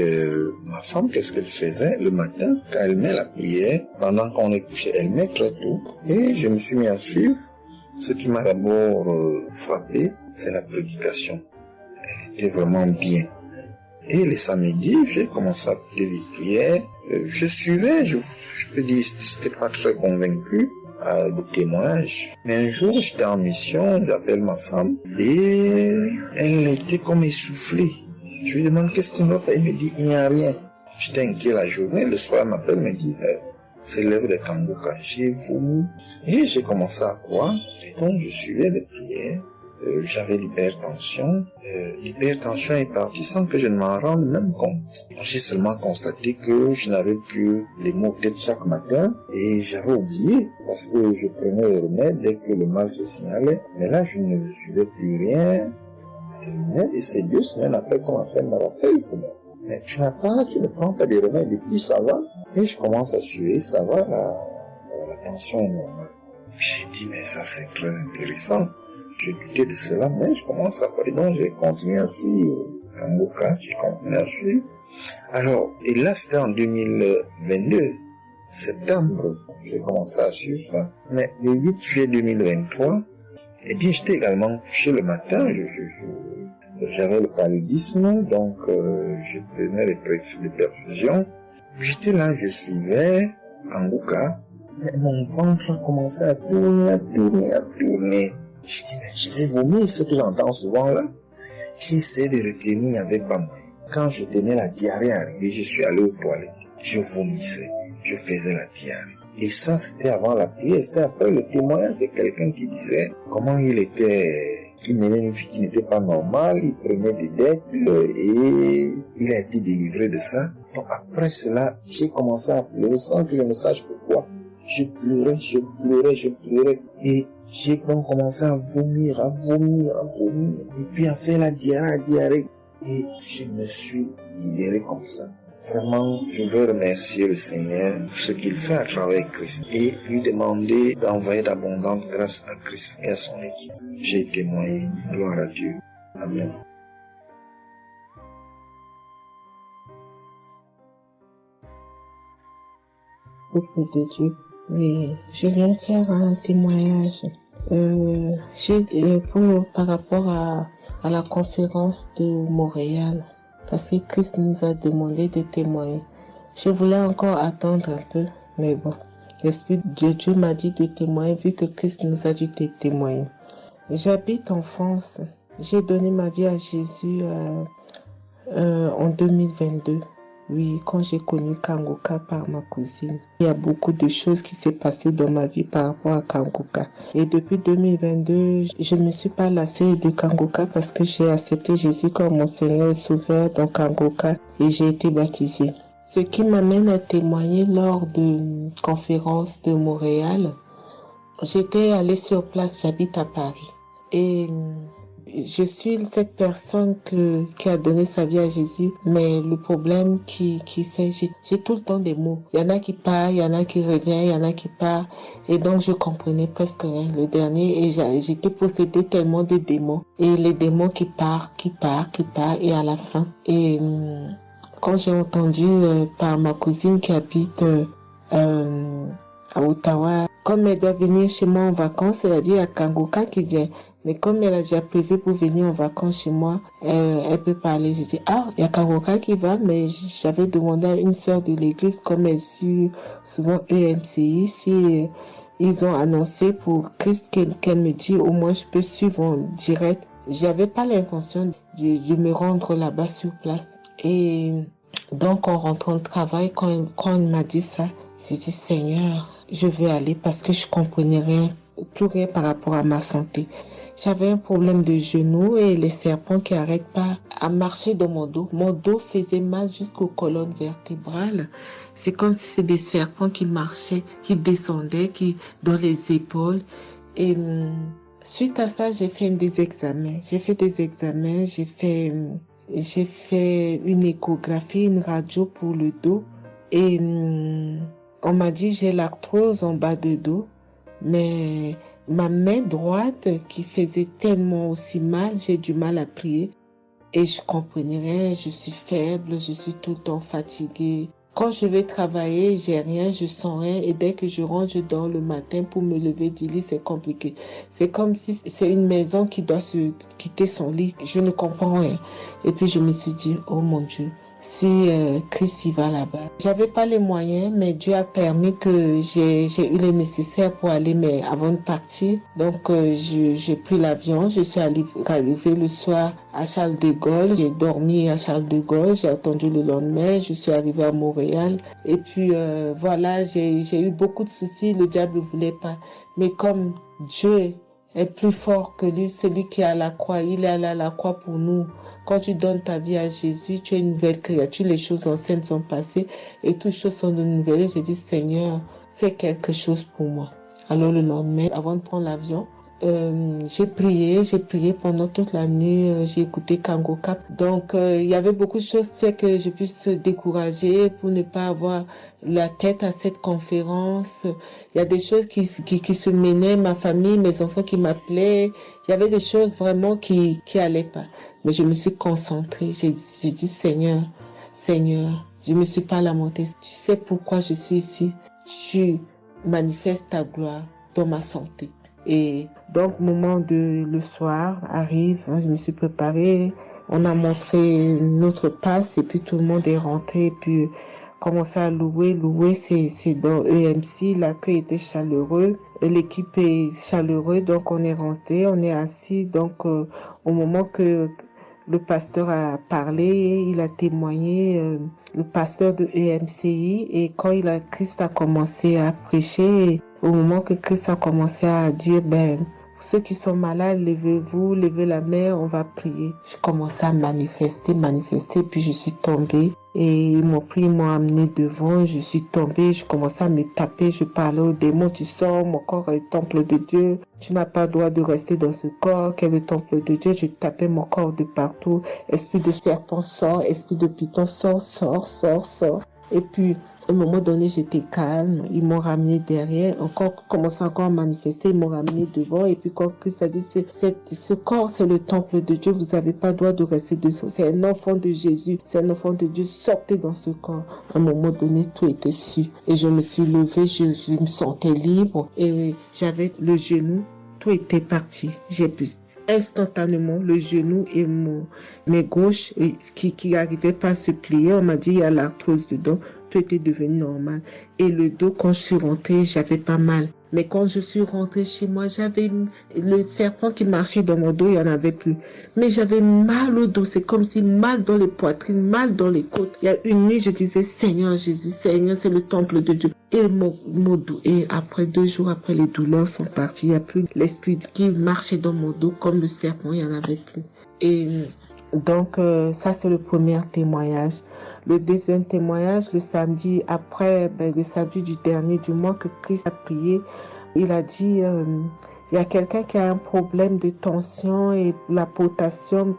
ma femme, qu'est-ce qu'elle faisait le matin quand elle met la prière, pendant qu'on est couché, elle met très tôt. Et je me suis mis à suivre. Ce qui m'a d'abord frappé, c'est la prédication. Elle était vraiment bien. Et les samedis, j'ai commencé à écouter les prières. Je suivais, je peux dire, j'étais pas très convaincu des témoignages. Mais un jour, j'étais en mission, j'appelle ma femme, et elle était comme essoufflée. Je lui demande qu'est-ce qui ne va pas, elle me dit, il n'y a rien. J'étais inquiet la journée, le soir, elle m'appelle, me dit, c'est l'œuvre de Kanguka. J'ai vomi, et j'ai commencé à croire, et donc je suivais les prières. J'avais l'hypertension. L'hypertension est partie sans que je ne m'en rende même compte. J'ai seulement constaté que je n'avais plus les maux de tête chaque matin et j'avais oublié parce que je prenais les remèdes dès que le mal se signalait. Mais là, je ne suivais plus rien. Et c'est 2 semaines après qu'on m'a fait me rappel que mais tu ne prends pas des remèdes et puis ça va. Et je commence à suivre, ça va, la tension est normale. J'ai dit, mais ça c'est très intéressant. J'ai douté de cela, mais je commence à parler. Donc, j'ai continué à suivre Kanguka, j'ai continué à suivre. Alors, et là, c'était en 2022, septembre, j'ai commencé à suivre ça. Mais le 8 juillet 2023, eh bien, j'étais également couché le matin, j'avais le paludisme, donc je prenais les perfusions. J'étais là, je suivais Kanguka, mais mon ventre a commencé à tourner. Je dis, mais je vais vomir, ce que j'entends souvent là. J'ai essayé de retenir avec pas moyen. Quand je tenais la diarrhée arrivée, je suis allé aux toilettes. Je vomissais, je faisais la diarrhée. Et ça, c'était avant la prière, c'était après le témoignage de quelqu'un qui disait comment il menait une vie qui n'était pas normale, il prenait des dettes et il a été délivré de ça. Donc après cela, j'ai commencé à pleurer sans que je ne sache pourquoi. Je pleurais et j'ai donc commencé à vomir, et puis à faire la diarrhée, et je me suis libéré comme ça. Vraiment, je veux remercier le Seigneur pour ce qu'il fait à travers Christ, et lui demander d'envoyer d'abondantes grâces à Christ et à son équipe. J'ai témoigné, gloire à Dieu. Amen. Peuple de Dieu, oui, je viens faire un témoignage. Par rapport à la conférence de Montréal, parce que Christ nous a demandé de témoigner. Je voulais encore attendre un peu, mais bon, l'Esprit de Dieu m'a dit de témoigner vu que Christ nous a dit de témoigner. J'habite en France. J'ai donné ma vie à Jésus en 2022. Oui, quand j'ai connu Kanguka par ma cousine. Il y a beaucoup de choses qui s'est passées dans ma vie par rapport à Kanguka. Et depuis 2022, je ne me suis pas lassée de Kanguka parce que j'ai accepté Jésus comme mon Seigneur et Sauveur dans Kanguka et j'ai été baptisée. Ce qui m'amène à témoigner lors de conférence de Montréal, j'étais allée sur place, j'habite à Paris. Et je suis cette personne qui a donné sa vie à Jésus, mais le problème qui fait, j'ai tout le temps des mots. Il y en a qui partent, il y en a qui reviennent, il y en a qui partent, et donc je comprenais presque rien. Le dernier, et j'étais possédée tellement de démons, et les démons qui partent, et à la fin. Et quand j'ai entendu par ma cousine qui habite à Ottawa, comme elle doit venir chez moi en vacances, elle a dit il y a Kanguka qui vient. Mais comme elle a déjà prévu pour venir en vacances chez moi, elle peut parler. J'ai dit, il y a Kanguka qui va, mais j'avais demandé à une sœur de l'église, comme elle suit souvent EMCI, si ils ont annoncé pour Christ qu'elle me dit, au moins je peux suivre en direct. J'avais pas l'intention de me rendre là-bas sur place. Et donc, en rentrant de travail, quand elle m'a dit ça, j'ai dit, Seigneur, je veux aller parce que je comprenais plus rien par rapport à ma santé. J'avais un problème de genou et les serpents qui n'arrêtent pas à marcher dans mon dos. Mon dos faisait mal jusqu'aux colonnes vertébrales. C'est comme si c'était des serpents qui marchaient, qui descendaient, dans les épaules. Et suite à ça, j'ai fait des examens. J'ai fait une échographie, une radio pour le dos. Et On m'a dit j'ai l'arthrose en bas de dos, mais ma main droite qui faisait tellement aussi mal, j'ai du mal à plier. Et je comprenais rien, je suis faible, je suis tout le temps fatiguée. Quand je vais travailler, j'ai rien, je sens rien. Et dès que je rentre, je dors le matin pour me lever du lit, c'est compliqué. C'est comme si c'est une maison qui doit se quitter son lit. Je ne comprends rien. Et puis je me suis dit, oh mon Dieu, si Christ y va là-bas. J'avais pas les moyens, mais Dieu a permis que j'ai eu les nécessaires pour aller, mais avant de partir. Donc j'ai pris l'avion, je suis arrivée le soir à Charles de Gaulle, j'ai dormi à Charles de Gaulle, j'ai attendu le lendemain, je suis arrivée à Montréal. Et puis voilà, j'ai eu beaucoup de soucis, le diable ne voulait pas. Mais comme Dieu est plus fort que lui, celui qui est à la croix, il est allé à la croix pour nous. Quand tu donnes ta vie à Jésus, tu es une nouvelle créature, les choses anciennes sont passées et toutes choses sont de nouvelles. J'ai dit, Seigneur, fais quelque chose pour moi. Alors le lendemain, avant de prendre l'avion, j'ai prié pendant toute la nuit, j'ai écouté Kangoka. Donc il y avait beaucoup de choses qui fait que je puisse décourager pour ne pas avoir la tête à cette conférence. Il y a des choses qui se menaient, ma famille, mes enfants qui m'appelaient. Il y avait des choses vraiment qui allaient pas. Mais je me suis concentrée. J'ai dit, Seigneur, je me suis pas lamentée. Tu sais pourquoi je suis ici. Tu manifestes ta gloire dans ma santé. Et donc, le soir arrive, je me suis préparée. On a montré notre passe et puis tout le monde est rentré. Et puis, commencé à louer. Louer, c'est dans EMC. L'accueil était chaleureux. L'équipe est chaleureuse. Donc, on est rentré, on est assis. Donc, au moment que le pasteur a parlé, il a témoigné, le pasteur de EMCI, et quand Christ a commencé à prêcher, au moment que Christ a commencé à dire, ceux qui sont malades, levez-vous, levez la main, on va prier. Je commençais à manifester, puis je suis tombée. Et ils m'ont pris, ils m'ont amené devant, je suis tombée, je commençais à me taper, je parlais aux démons, tu sors, mon corps est le temple de Dieu, tu n'as pas le droit de rester dans ce corps, qui est le temple de Dieu, je tapais mon corps de partout, esprit de serpent sort, esprit de python sort. Et puis, à un moment donné, j'étais calme. Ils m'ont ramené derrière. Commençé encore à manifester. Ils m'ont ramené devant. Et puis, quand Christ a dit, ce corps, c'est le temple de Dieu. Vous n'avez pas le droit de rester dessous. C'est un enfant de Jésus. C'est un enfant de Dieu. Sortez dans ce corps. À un moment donné, tout était su. Et je me suis levée. Je me sentais libre. Et j'avais le genou. Tout était parti. J'ai pu instantanément le genou et mes gauches qui n'arrivaient pas à se plier. On m'a dit, il y a l'arthrose dedans. Tout était devenu normal. Et le dos, quand je suis rentrée, j'avais pas mal. Mais quand je suis rentrée chez moi, j'avais le serpent qui marchait dans mon dos, il n'y en avait plus. Mais j'avais mal au dos. C'est comme si mal dans les poitrines, mal dans les côtes. Il y a une nuit, je disais, Seigneur Jésus, Seigneur, c'est le temple de Dieu. Et mon dos. Et après 2 jours, après, les douleurs sont parties. Il n'y a plus l'esprit qui marchait dans mon dos comme le serpent, il n'y en avait plus. Et donc, ça, c'est le premier témoignage. Le deuxième témoignage, le samedi après, le samedi du dernier du mois que Christ a prié, il a dit, il y a quelqu'un qui a un problème de tension et la potassium.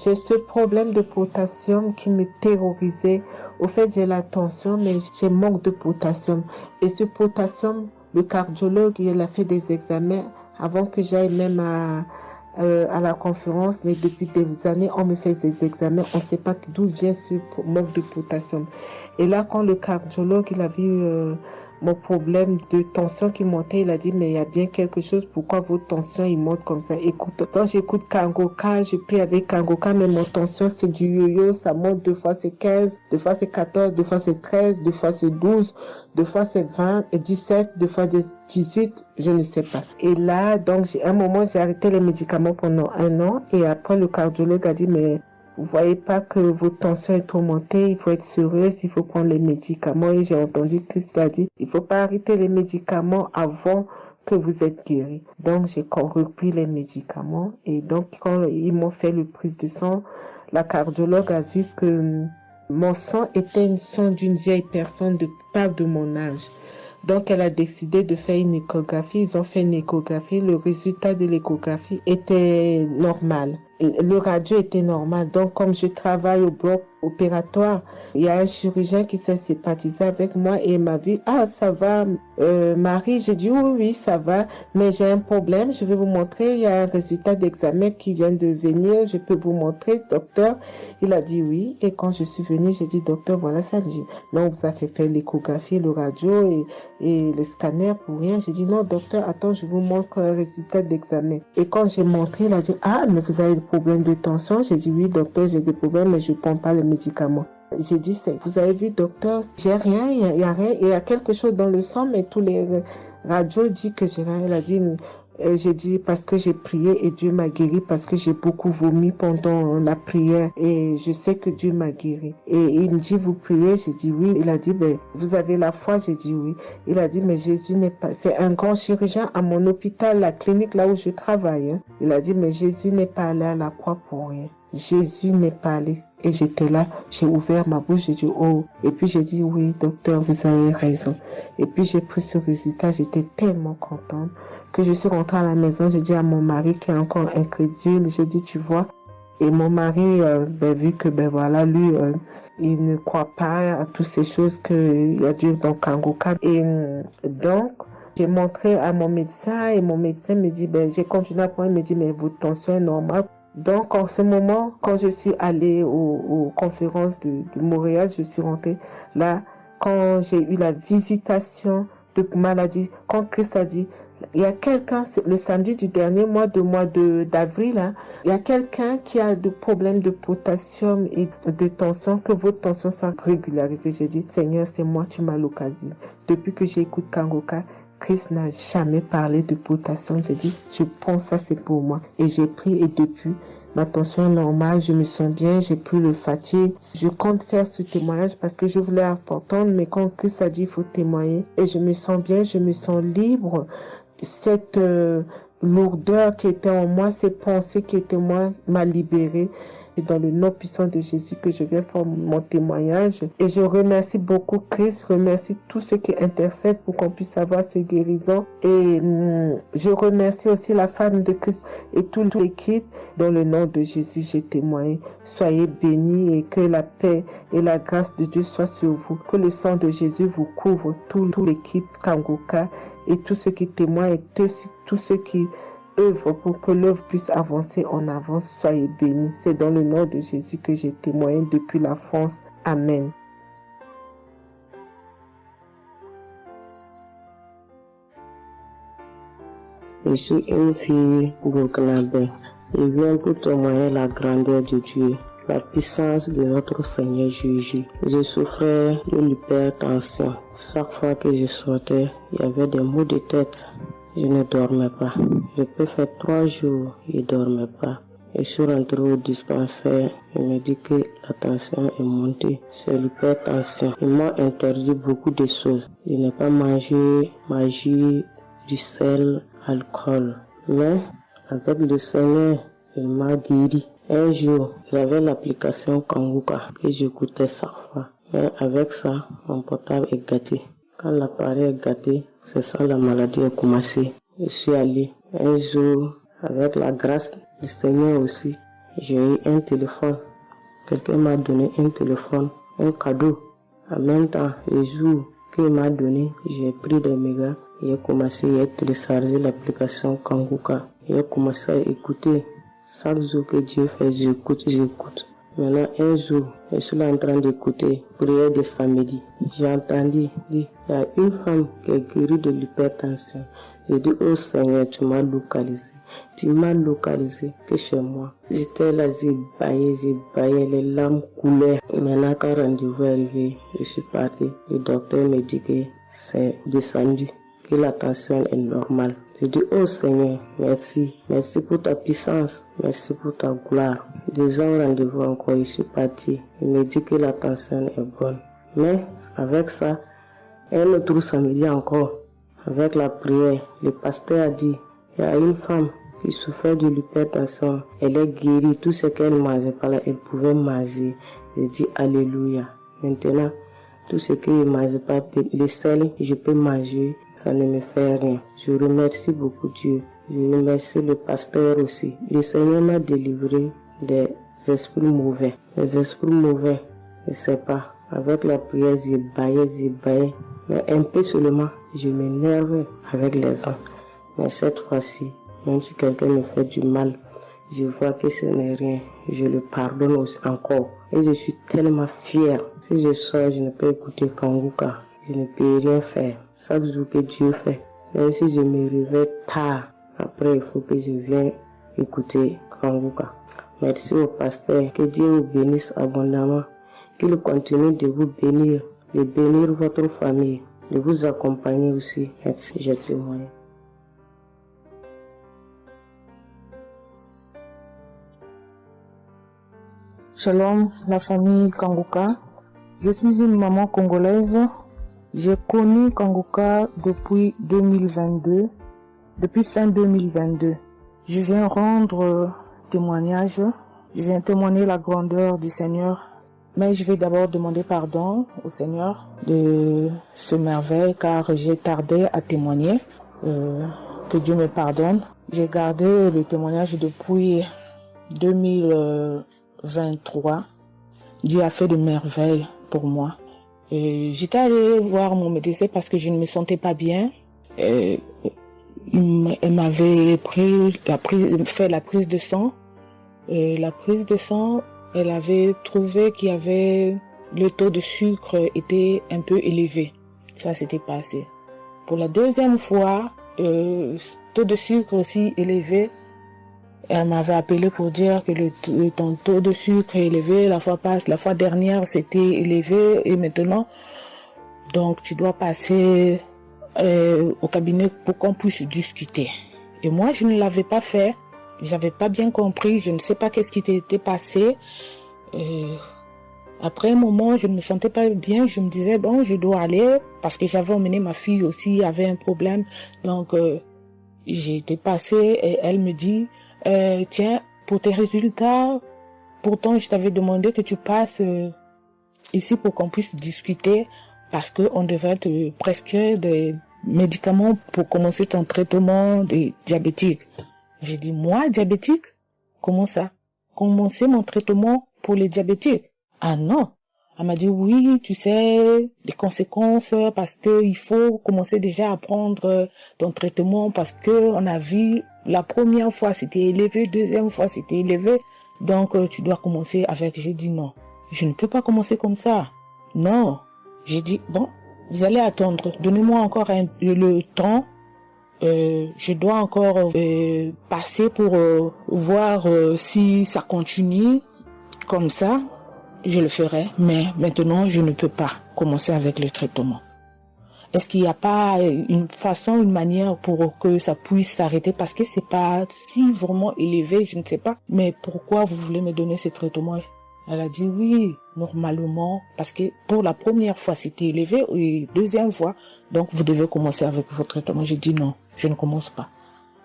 J'ai ce problème de potassium qui me terrorisait. Au fait, j'ai la tension, mais j'ai manque de potassium. Et ce potassium, le cardiologue, il a fait des examens avant que j'aille même à la conférence, mais depuis des années, on me fait des examens, on ne sait pas d'où vient ce manque de potassium. Et là, quand le cardiologue, il a vu mon problème de tension qui montait, il a dit, mais il y a bien quelque chose, pourquoi votre tension, il monte comme ça? Écoute, quand j'écoute Kangoka, je prie avec Kangoka, mais mon tension, c'est du yo-yo, ça monte, 2 fois c'est 15, 2 fois c'est 14, 2 fois c'est 13, 2 fois c'est 12, 2 fois c'est 20, et 17, 2 fois 18, je ne sais pas. Et là, donc, à un moment, j'ai arrêté les médicaments pendant 1 an, et après, le cardiologue a dit, mais vous voyez pas que votre tension est trop montée, il faut être sérieuse, il faut prendre les médicaments. Et j'ai entendu Christ a dit, il faut pas arrêter les médicaments avant que vous êtes guéri. Donc, j'ai repris les médicaments. Et donc, quand ils m'ont fait le prise de sang, la cardiologue a vu que mon sang était un sang d'une vieille personne pas de mon âge. Donc, elle a décidé de faire une échographie. Ils ont fait une échographie. Le résultat de l'échographie était normal. le radio était normal. Donc, comme je travaille au bloc opératoire, il y a un chirurgien qui s'est sympathisé avec moi et il m'a dit, ah, ça va, Marie? J'ai dit, oui, ça va, mais j'ai un problème, je vais vous montrer, il y a un résultat d'examen qui vient de venir, je peux vous montrer, docteur? Il a dit oui, et quand je suis venue, j'ai dit, docteur, voilà ça. Il dit, non, vous avez fait l'échographie, le radio et le scanner pour rien. J'ai dit, non, docteur, attends, je vous montre un résultat d'examen. Et quand j'ai montré, il a dit, ah, mais vous avez des problèmes de tension? J'ai dit, oui, docteur, j'ai des problèmes, mais je ne prends pas les médicaments. J'ai dit, vous avez vu, docteur, j'ai rien, il y a rien, il y a quelque chose dans le sang, mais tous les radios disent que j'ai rien. Il a dit, j'ai dit, parce que j'ai prié et Dieu m'a guéri, parce que j'ai beaucoup vomi pendant la prière et je sais que Dieu m'a guéri. Et il me dit, vous priez? J'ai dit oui. Il a dit, ben, vous avez la foi? J'ai dit oui. Il a dit, mais Jésus n'est pas, c'est un grand chirurgien à mon hôpital, la clinique là où je travaille. Hein. Il a dit, mais Jésus n'est pas allé à la croix pour rien. Jésus n'est pas allé. Et j'étais là, j'ai ouvert ma bouche, j'ai dit oh. Et puis j'ai dit oui, docteur, vous avez raison. Et puis j'ai pris ce résultat, j'étais tellement contente que je suis rentrée à la maison, j'ai dit à mon mari qui est encore incrédule, j'ai dit tu vois. Et mon mari, vu que voilà, lui, il ne croit pas à toutes ces choses qu'il y a Dieu dans Kanguka. Et donc, j'ai montré à mon médecin et mon médecin me dit, j'ai continué à prendre, il me dit, mais votre tension est normale. Donc, en ce moment, quand je suis allée aux conférences de Montréal, je suis rentrée là, quand j'ai eu la visitation de maladie, quand Christ a dit, il y a quelqu'un, le samedi du dernier mois d'avril, hein, il y a quelqu'un qui a des problèmes de potassium et de tension, que votre tension soit régularisée. J'ai dit, Seigneur, c'est moi, tu m'as localisé. Depuis que j'écoute Kanguka, Christ n'a jamais parlé de potassium. J'ai dit, je prends ça, c'est pour moi. Et j'ai pris et depuis, ma tension est normale, je me sens bien, j'ai plus le fatigue. Je compte faire ce témoignage parce que je voulais entendre, mais quand Christ a dit, il faut témoigner. Et je me sens bien, je me sens libre. Cette lourdeur qui était en moi, ces pensées qui étaient en moi, m'a libérée. C'est dans le nom puissant de Jésus que je viens faire mon témoignage. Et je remercie beaucoup Christ, je remercie tous ceux qui intercèdent pour qu'on puisse avoir ce guérison. Et je remercie aussi la femme de Christ et toute l'équipe. Dans le nom de Jésus, j'ai témoigné. Soyez bénis et que la paix et la grâce de Dieu soient sur vous. Que le sang de Jésus vous couvre, toute l'équipe Kanguka et tous ceux qui témoignent et tous ceux qui œuvre pour que l'œuvre puisse avancer en avant. Soyez bénis. C'est dans le nom de Jésus que j'ai témoigné depuis la France. Amen. Je suis une fille burkinabé. Je viens pour témoigner la grandeur de Dieu, la puissance de notre Seigneur Jésus. Je souffrais de l'hypertension. Chaque fois que je sortais, il y avait des maux de tête. Je ne dormais pas. Je peux faire 3 jours, je ne dormais pas. Et je suis rentré au dispensaire. Il me dit que la tension est montée. C'est l'hypertension. Ils m'ont interdit beaucoup de choses. Je n'ai pas mangé, du sel, alcool. Mais avec le Seigneur, il m'a guéri. Un jour, j'avais l'application Kanguka que j'écoutais chaque fois. Mais avec ça, mon portable est gâté. Quand l'appareil est gâté, c'est ça la maladie a commencé. Je suis allé un jour, avec la grâce du Seigneur aussi, j'ai eu un téléphone. Quelqu'un m'a donné un téléphone, un cadeau. En même temps, le jour qu'il m'a donné, j'ai pris des mégas et j'ai commencé à télécharger l'application Kanguka. J'ai commencé à écouter. Chaque jour que Dieu fait, j'écoute. Maintenant, un jour, je suis là en train d'écouter prière de samedi. J'ai entendu dire, il y a une femme qui est guérie de l'hypertension. J'ai dit, oh Seigneur, tu m'as localisé. Tu m'as localisé que chez moi. J'étais là, j'ai baillé, les larmes coulaient. Maintenant, quand le rendez-vous est arrivé, je suis parti. Le docteur me dit que c'est descendu, que la tension est normale. Je dis, oh Seigneur, merci. Merci pour ta puissance. Merci pour ta gloire. Déjà au rendez-vous encore, je suis parti. Il me dit que la tension est bonne. Mais avec ça, un autre samedi encore, avec la prière, le pasteur a dit, il y a une femme qui souffrait de l'hypertension. Elle est guérie. Tout ce qu'elle mangeait par là, elle pouvait manger. J'ai dit, alléluia. Maintenant, tout ce que je ne mange pas, le sel, je peux manger, ça ne me fait rien. Je remercie beaucoup Dieu Je remercie le pasteur aussi. Le Seigneur m'a délivré des esprits mauvais. Les esprits mauvais, je ne sais pas. Avec la prière, je baillais. Mais un peu seulement, je m'énervais avec les gens. Mais cette fois-ci, même si quelqu'un me fait du mal, je vois que ce n'est rien. Je le pardonne aussi encore. Et je suis tellement fière. Si je sors, je ne peux écouter Kanguka. Je ne peux rien faire. Chaque jour que Dieu fait. Même si je me réveille tard, après il faut que je vienne écouter Kanguka. Merci au pasteur. Que Dieu vous bénisse abondamment. Qu'il continue de vous bénir, de bénir votre famille, de vous accompagner aussi. Merci, je témoigne. Shalom, la famille Kanguka. Je suis une maman congolaise. J'ai connu Kanguka depuis 2022, depuis fin 2022. Je viens rendre témoignage. Je viens témoigner la grandeur du Seigneur. Mais je vais d'abord demander pardon au Seigneur de ce merveille car j'ai tardé à témoigner. Que Dieu me pardonne. J'ai gardé le témoignage depuis 2023. Dieu a fait de merveilles pour moi. J'étais allée voir mon médecin parce que je ne me sentais pas bien. Elle m'avait fait la prise de sang. Et la prise de sang, elle avait trouvé qu'il y avait le taux de sucre était un peu élevé. Ça s'était passé. Pour la deuxième fois, taux de sucre aussi élevé. Elle m'avait appelé pour dire que ton taux de sucre est élevé. La fois dernière, c'était élevé et maintenant, donc tu dois passer au cabinet pour qu'on puisse discuter. Et moi, je ne l'avais pas fait. J'avais pas bien compris. Je ne sais pas qu'est-ce qui était passé. Après un moment, je ne me sentais pas bien. Je me disais, bon, je dois aller parce que j'avais emmené ma fille aussi, avait un problème. Donc, j'ai été passée et elle me dit, tiens, pour tes résultats, pourtant je t'avais demandé que tu passes ici pour qu'on puisse discuter parce qu'on devrait te prescrire des médicaments pour commencer ton traitement de diabétique. J'ai dit, moi, diabétique? Comment ça? Commencer mon traitement pour les diabétiques? Ah non. Elle m'a dit, oui, tu sais, les conséquences, parce que il faut commencer déjà à prendre ton traitement parce que on a vu la première fois c'était élevé, deuxième fois c'était élevé, donc tu dois commencer avec. J'ai dit non, je ne peux pas commencer comme ça. Non. J'ai dit, bon, vous allez attendre, donnez-moi encore le temps. Je dois encore passer pour voir si ça continue comme ça. Je le ferai, mais maintenant je ne peux pas commencer avec le traitement. Est-ce qu'il n'y a pas une façon, une manière pour que ça puisse s'arrêter parce que c'est pas si vraiment élevé, je ne sais pas. Mais pourquoi vous voulez me donner ce traitement? Elle a dit oui, normalement, parce que pour la première fois c'était élevé et deuxième fois, donc vous devez commencer avec votre traitement. J'ai dit non, je ne commence pas.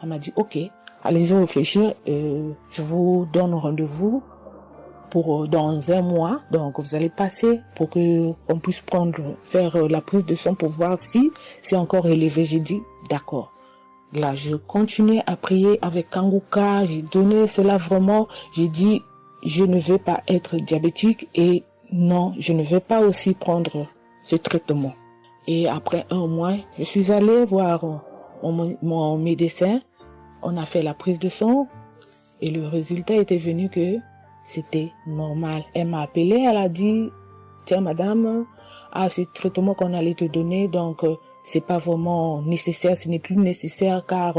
Elle m'a dit ok, allez-y réfléchir, je vous donne rendez-vous pour dans un mois, donc vous allez passer pour que on puisse faire la prise de sang pour voir si c'est encore élevé. J'ai dit d'accord. Là, je continuais à prier avec Kanguka, j'ai donné cela vraiment, j'ai dit je ne veux pas être diabétique et non, je ne veux pas aussi prendre ce traitement. Et après un mois, je suis allée voir mon médecin, on a fait la prise de sang et le résultat était venu que c'était normal. Elle m'a appelé, elle a dit, tiens madame, ce traitement qu'on allait te donner, donc c'est pas vraiment nécessaire, ce n'est plus nécessaire car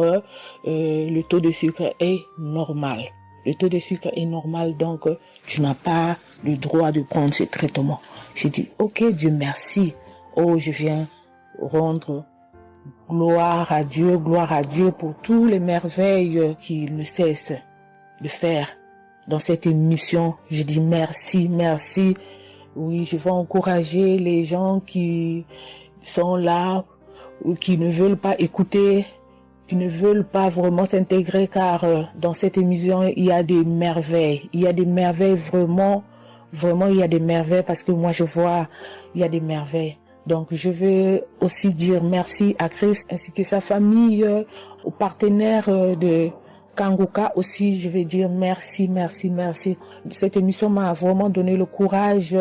le taux de sucre est normal. Le taux de sucre est normal, donc tu n'as pas le droit de prendre ce traitement. J'ai dit, ok, Dieu merci. Oh, je viens rendre gloire à Dieu pour tous les merveilles qu'il ne cesse de faire. Dans cette émission, je dis merci. Oui, je vais encourager les gens qui sont là ou qui ne veulent pas écouter, qui ne veulent pas vraiment s'intégrer car dans cette émission, il y a des merveilles. Il y a des merveilles vraiment, il y a des merveilles parce que moi je vois, il y a des merveilles. Donc, je veux aussi dire merci à Christ ainsi que sa famille, aux partenaires de Kanguka aussi. Je vais dire merci. Cette émission m'a vraiment donné le courage,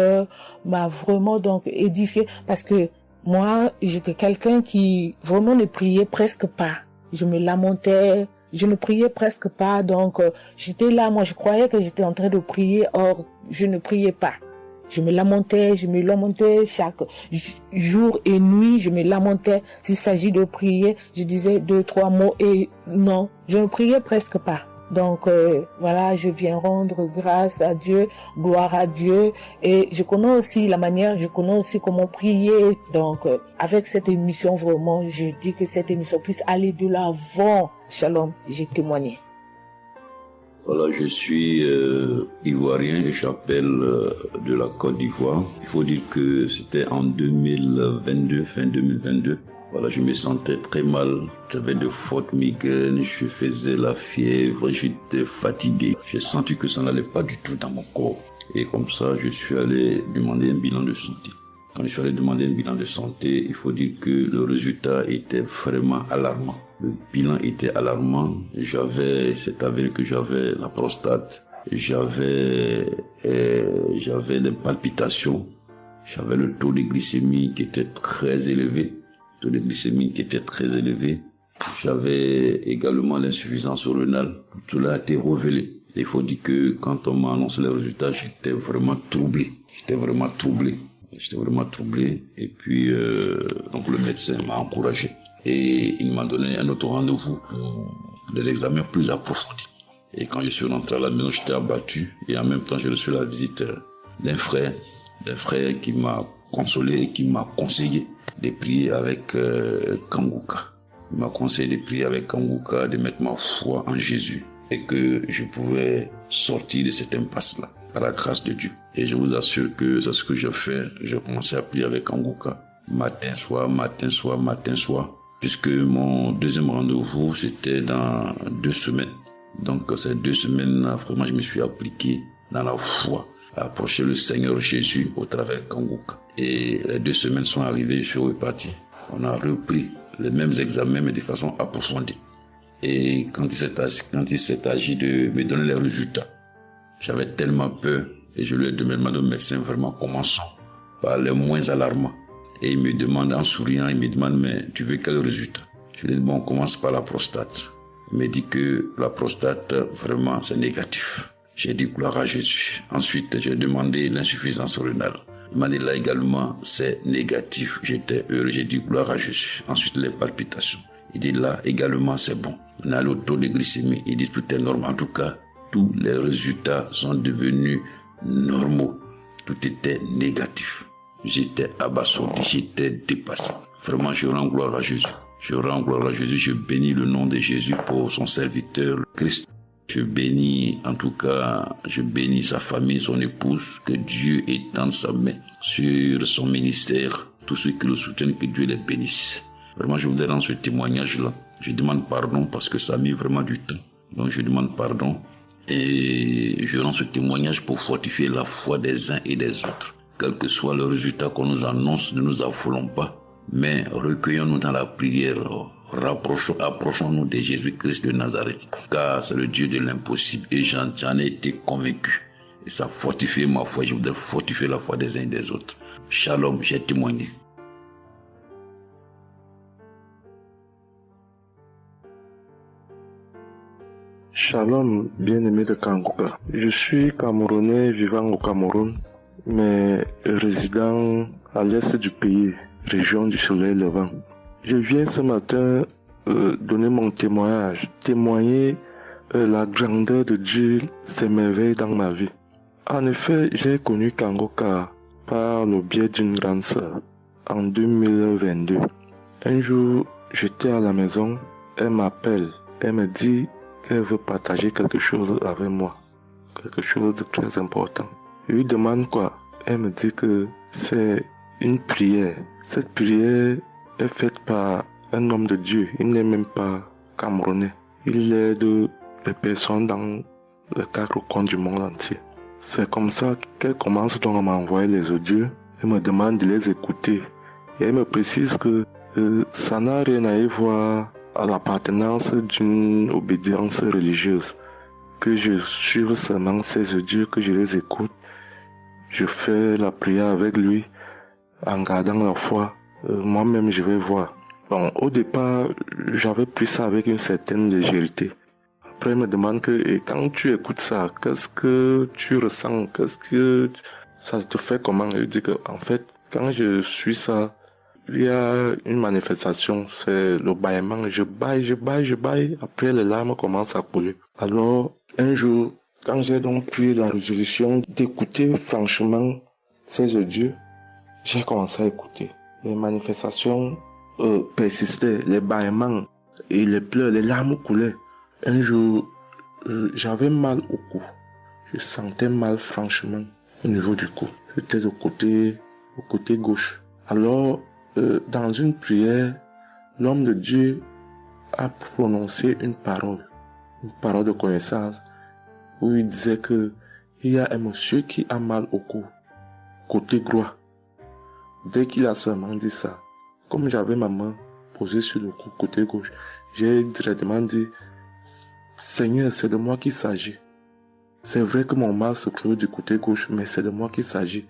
m'a vraiment donc édifié parce que moi, j'étais quelqu'un qui vraiment ne priait presque pas. Je me lamentais, je ne priais presque pas. Donc, j'étais là, moi, je croyais que j'étais en train de prier, or, je ne priais pas. Je me lamentais chaque jour et nuit, je me lamentais. S'il s'agit de prier, je disais 2-3 mots et non, je ne priais presque pas. Donc voilà, je viens rendre grâce à Dieu, gloire à Dieu, et je connais aussi comment prier. Donc avec cette émission, vraiment, je dis que cette émission puisse aller de l'avant. Shalom, j'ai témoigné. Voilà, je suis ivoirien et j'appelle de la Côte d'Ivoire. Il faut dire que c'était en 2022, fin 2022. Voilà, je me sentais très mal. J'avais de fortes migraines, je faisais la fièvre, j'étais fatigué. J'ai senti que ça n'allait pas du tout dans mon corps. Et comme ça, je suis allé demander un bilan de santé. Quand je suis allé demander un bilan de santé, il faut dire que le résultat était vraiment alarmant. Le bilan était alarmant. C'est avéré que j'avais la prostate, j'avais des palpitations, j'avais le taux de glycémie qui était très élevé. J'avais également l'insuffisance rénale. Tout cela a été révélé. Il faut dire que quand on m'a annoncé les résultats, j'étais vraiment troublé. Et puis, donc le médecin m'a encouragé. Et il m'a donné un autre rendez-vous pour des examens plus approfondis. Et quand je suis rentré à la maison, j'étais abattu. Et en même temps, j'ai reçu la visite d'un frère qui m'a consolé et qui m'a conseillé de prier avec Kanguka. Il m'a conseillé de prier avec Kanguka, de mettre ma foi en Jésus et que je pouvais sortir de cette impasse-là par la grâce de Dieu. Et je vous assure que c'est ce que j'ai fait. J'ai commencé à prier avec Kanguka matin, soir, puisque mon deuxième rendez-vous, c'était dans 2 semaines. Donc ces 2 semaines-là, vraiment, je me suis appliqué dans la foi à approcher le Seigneur Jésus au travers de Kanguka. Et les 2 semaines sont arrivées, je suis reparti. On a repris les mêmes examens, mais de façon approfondie. Et quand il s'est agi de me donner les résultats, j'avais tellement peur et je lui ai demandé au médecin, vraiment, commençons par les moins alarmants. Et il me demande en souriant, mais tu veux quel résultat? Je lui ai dit, on commence par la prostate. Il me dit que la prostate, vraiment, c'est négatif. J'ai dit gloire à Jésus. Ensuite, j'ai demandé l'insuffisance rénale. Il m'a dit là également, c'est négatif. J'étais heureux, j'ai dit gloire à Jésus. Ensuite, les palpitations. Il dit là également, c'est bon. On a le taux de glycémie. Il dit tout est normal. En tout cas, tous les résultats sont devenus normaux. Tout était négatif. J'étais abasourdi, j'étais dépassé. Vraiment, je rends gloire à Jésus. Je bénis le nom de Jésus pour son serviteur, le Christ. Je bénis sa famille, son épouse, que Dieu étende sa main sur son ministère. Tous ceux qui le soutiennent, que Dieu les bénisse. Vraiment, je voudrais rendre ce témoignage-là. Je demande pardon parce que ça a mis vraiment du temps. Donc, je demande pardon et je rends ce témoignage pour fortifier la foi des uns et des autres. Quel que soit le résultat qu'on nous annonce, ne nous affolons pas, mais recueillons-nous dans la prière. Approchons-nous de Jésus-Christ de Nazareth, car c'est le Dieu de l'impossible et j'en ai été convaincu. Et ça fortifie ma foi, je voudrais fortifier la foi des uns et des autres. Shalom, j'ai témoigné. Shalom, bien-aimé de Kanguka. Je suis Camerounais vivant au Cameroun, mais résident à l'est du pays, région du soleil levant. Je viens ce matin donner mon témoignage, témoigner la grandeur de Dieu, ses merveilles dans ma vie. En effet, j'ai connu Kanguka par le biais d'une grande sœur en 2022. Un jour, j'étais à la maison, elle m'appelle, elle me dit qu'elle veut partager quelque chose avec moi, quelque chose de très important. Je lui demande quoi? Elle me dit que c'est une prière. Cette prière est faite par un homme de Dieu. Il n'est même pas camerounais. Il aide les personnes dans les 4 coins du monde entier. C'est comme ça qu'elle commence donc à m'envoyer les audios. Elle me demande de les écouter Et elle me précise que ça n'a rien à y voir à l'appartenance d'une obédience religieuse. Que je suive seulement ses dieux, que je les écoute. Je fais la prière avec lui en gardant la foi. Moi-même, je vais voir. Bon, au départ, j'avais pris ça avec une certaine légèreté. Après, il me demande et quand tu écoutes ça, qu'est-ce que tu ressens? Qu'est-ce que ça te fait comment? Je dis que, en fait, quand je suis ça, il y a une manifestation, c'est le bâillement. Je baille. Après, les larmes commencent à couler. Alors, un jour, quand j'ai donc pris la résolution d'écouter franchement ces dieux, j'ai commencé à écouter. Les manifestations persistaient, les bâillements et les pleurs, les larmes coulaient. Un jour, j'avais mal au cou. Je sentais mal franchement au niveau du cou. J'étais au côté gauche. Alors, dans une prière, l'homme de Dieu a prononcé une parole de connaissance, où il disait que il y a un monsieur qui a mal au cou, côté droit. Dès qu'il a seulement dit ça, comme j'avais ma main posée sur le cou, côté gauche, j'ai directement dit, Seigneur, c'est de moi qu'il s'agit. C'est vrai que mon mal se trouve du côté gauche, mais c'est de moi qu'il s'agit.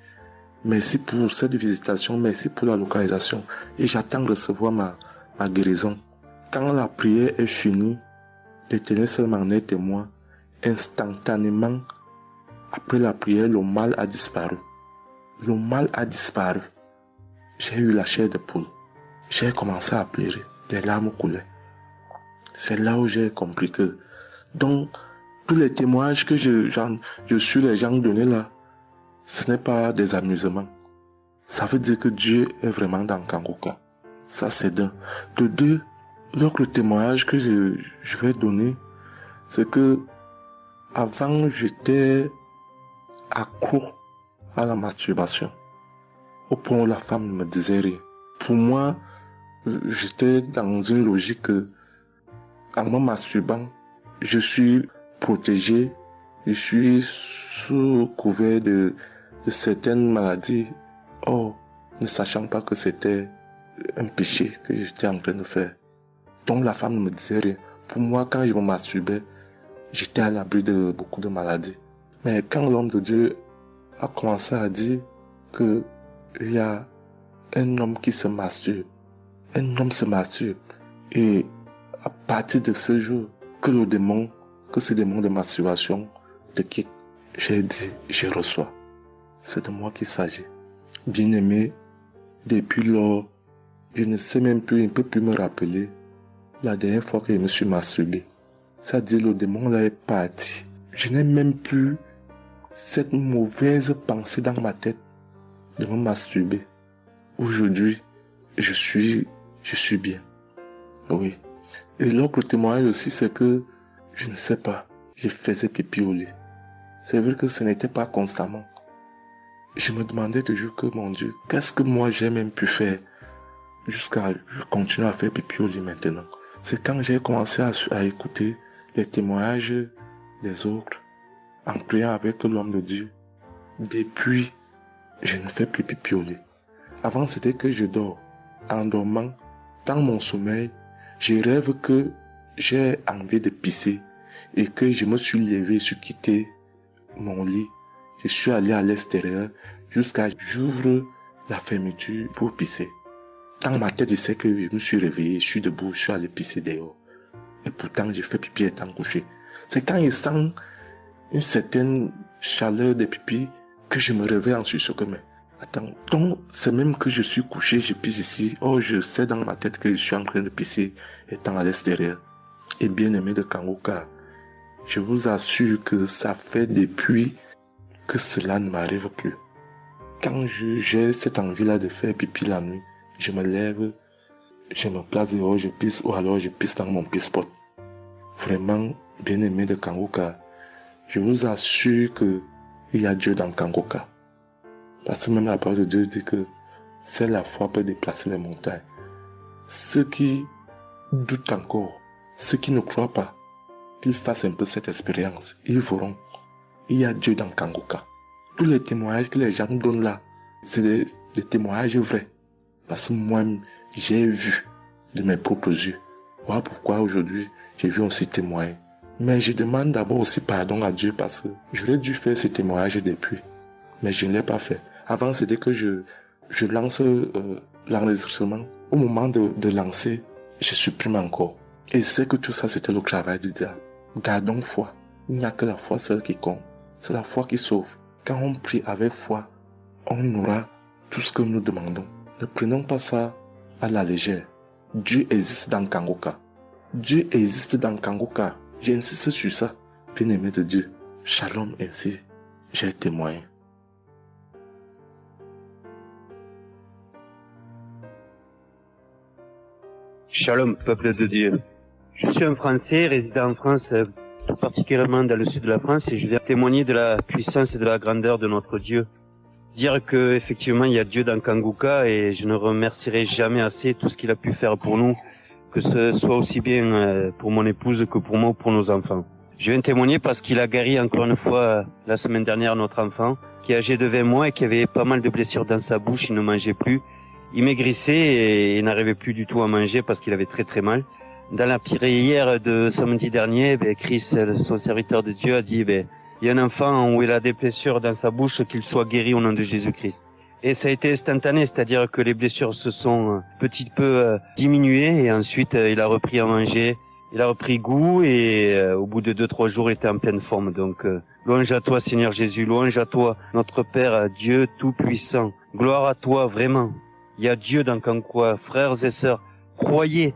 Merci pour cette visitation, merci pour la localisation. Et j'attends de recevoir ma guérison. Quand la prière est finie, l'Éternel seul m'en est témoin. Instantanément, après la prière, le mal a disparu. Le mal a disparu. J'ai eu la chair de poule. J'ai commencé à pleurer. Des larmes coulaient. C'est là où j'ai compris que, donc, tous les témoignages que je suis les gens donnés là, ce n'est pas des amusements. Ça veut dire que Dieu est vraiment dans Kangoka. Ça, c'est d'un. De deux, l'autre témoignage que je vais donner, c'est que avant, j'étais accro à la masturbation. Au point où la femme ne me disait rien. Pour moi, j'étais dans une logique que, en me masturbant, je suis protégé, je suis sous couvert de certaines maladies. Oh, ne sachant pas que c'était un péché que j'étais en train de faire. Donc la femme ne me disait rien. Pour moi, quand je me masturbais, j'étais à l'abri de beaucoup de maladies. Mais quand l'homme de Dieu a commencé à dire que il y a un homme qui se masturbe, un homme se masturbe, et à partir de ce jour, que ce démon de masturbation te quitte, j'ai dit, je reçois. C'est de moi qu'il s'agit. Bien-aimé, depuis lors, je ne sais même plus, je ne peux plus me rappeler la dernière fois que je me suis masturbé. C'est-à-dire, le démon là est parti. Je n'ai même plus cette mauvaise pensée dans ma tête de me masturber. Aujourd'hui, je suis bien. Oui. Et l'autre témoignage aussi, c'est que, je ne sais pas, je faisais pipi au lit. C'est vrai que ce n'était pas constamment. Je me demandais toujours que, mon Dieu, qu'est-ce que moi j'ai même pu faire jusqu'à continuer à faire pipi au lit maintenant. C'est quand j'ai commencé à écouter les témoignages des autres, en priant avec l'homme de Dieu. Depuis, je ne fais plus pipi au lit. Avant, c'était que je dors. En dormant, dans mon sommeil, je rêve que j'ai envie de pisser et que je me suis levé, je suis quitté mon lit. Je suis allé à l'extérieur jusqu'à j'ouvre la fermeture pour pisser. Dans ma tête, je sais que je me suis réveillé, je suis debout, je suis allé pisser dehors. Et pourtant, j'ai fait pipi étant couché. C'est quand je sens une certaine chaleur de pipi que je me réveille en sursaut. Mais attends, donc c'est même que je suis couché, je pisse ici. Oh, je sais dans ma tête que je suis en train de pisser étant à l'extérieur. Et bien aimé de Kangoka, je vous assure que ça fait depuis que cela ne m'arrive plus. Quand j'ai cette envie-là de faire pipi la nuit, je me lève, je me place dehors, je pisse, ou alors je pisse dans mon pisse-pot. Vraiment, bien aimé de Kangoka, je vous assure que il y a Dieu dans Kangoka. Parce que même la parole de Dieu dit que seule la foi peut déplacer les montagnes. Ceux qui doutent encore, ceux qui ne croient pas, qu'ils fassent un peu cette expérience, ils verront. Il y a Dieu dans Kangoka. Tous les témoignages que les gens donnent là, c'est des témoignages vrais. Parce que moi, j'ai vu de mes propres yeux. Voilà pourquoi aujourd'hui, j'ai vu aussi témoigner. Mais je demande d'abord aussi pardon à Dieu parce que j'aurais dû faire ce témoignage depuis. Mais je ne l'ai pas fait. Avant, c'était que je lance l'enregistrement. Au moment de lancer, je supprime encore. Et je sais que tout ça, c'était le travail du diable. Gardons foi. Il n'y a que la foi seule qui compte. C'est la foi qui sauve. Quand on prie avec foi, on aura tout ce que nous demandons. Ne prenons pas ça à la légère. Dieu existe dans Kangoka. Dieu existe dans Kangoka. J'insiste sur ça. Bien-aimé de Dieu. Shalom ainsi. J'ai témoigné. Shalom, peuple de Dieu. Je suis un Français résidant en France, tout particulièrement dans le sud de la France, et je viens témoigner de la puissance et de la grandeur de notre Dieu. Dire que effectivement il y a Dieu dans Kanguka et je ne remercierai jamais assez tout ce qu'il a pu faire pour nous, que ce soit aussi bien pour mon épouse que pour moi ou pour nos enfants. Je viens témoigner parce qu'il a guéri encore une fois la semaine dernière notre enfant, qui est âgé de 20 mois et qui avait pas mal de blessures dans sa bouche, il ne mangeait plus. Il maigrissait et n'arrivait plus du tout à manger parce qu'il avait très très mal. Dans la prière de samedi dernier, Chris, son serviteur de Dieu, a dit il y a un enfant où il a des blessures dans sa bouche, qu'il soit guéri au nom de Jésus-Christ. Et ça a été instantané, c'est-à-dire que les blessures se sont petit peu diminuées et ensuite il a repris à manger, il a repris goût et au bout de 2-3 jours il était en pleine forme. Donc louange à toi Seigneur Jésus, louange à toi notre Père, Dieu Tout-Puissant. Gloire à toi vraiment. Il y a Dieu dans Kangoka, frères et sœurs, croyez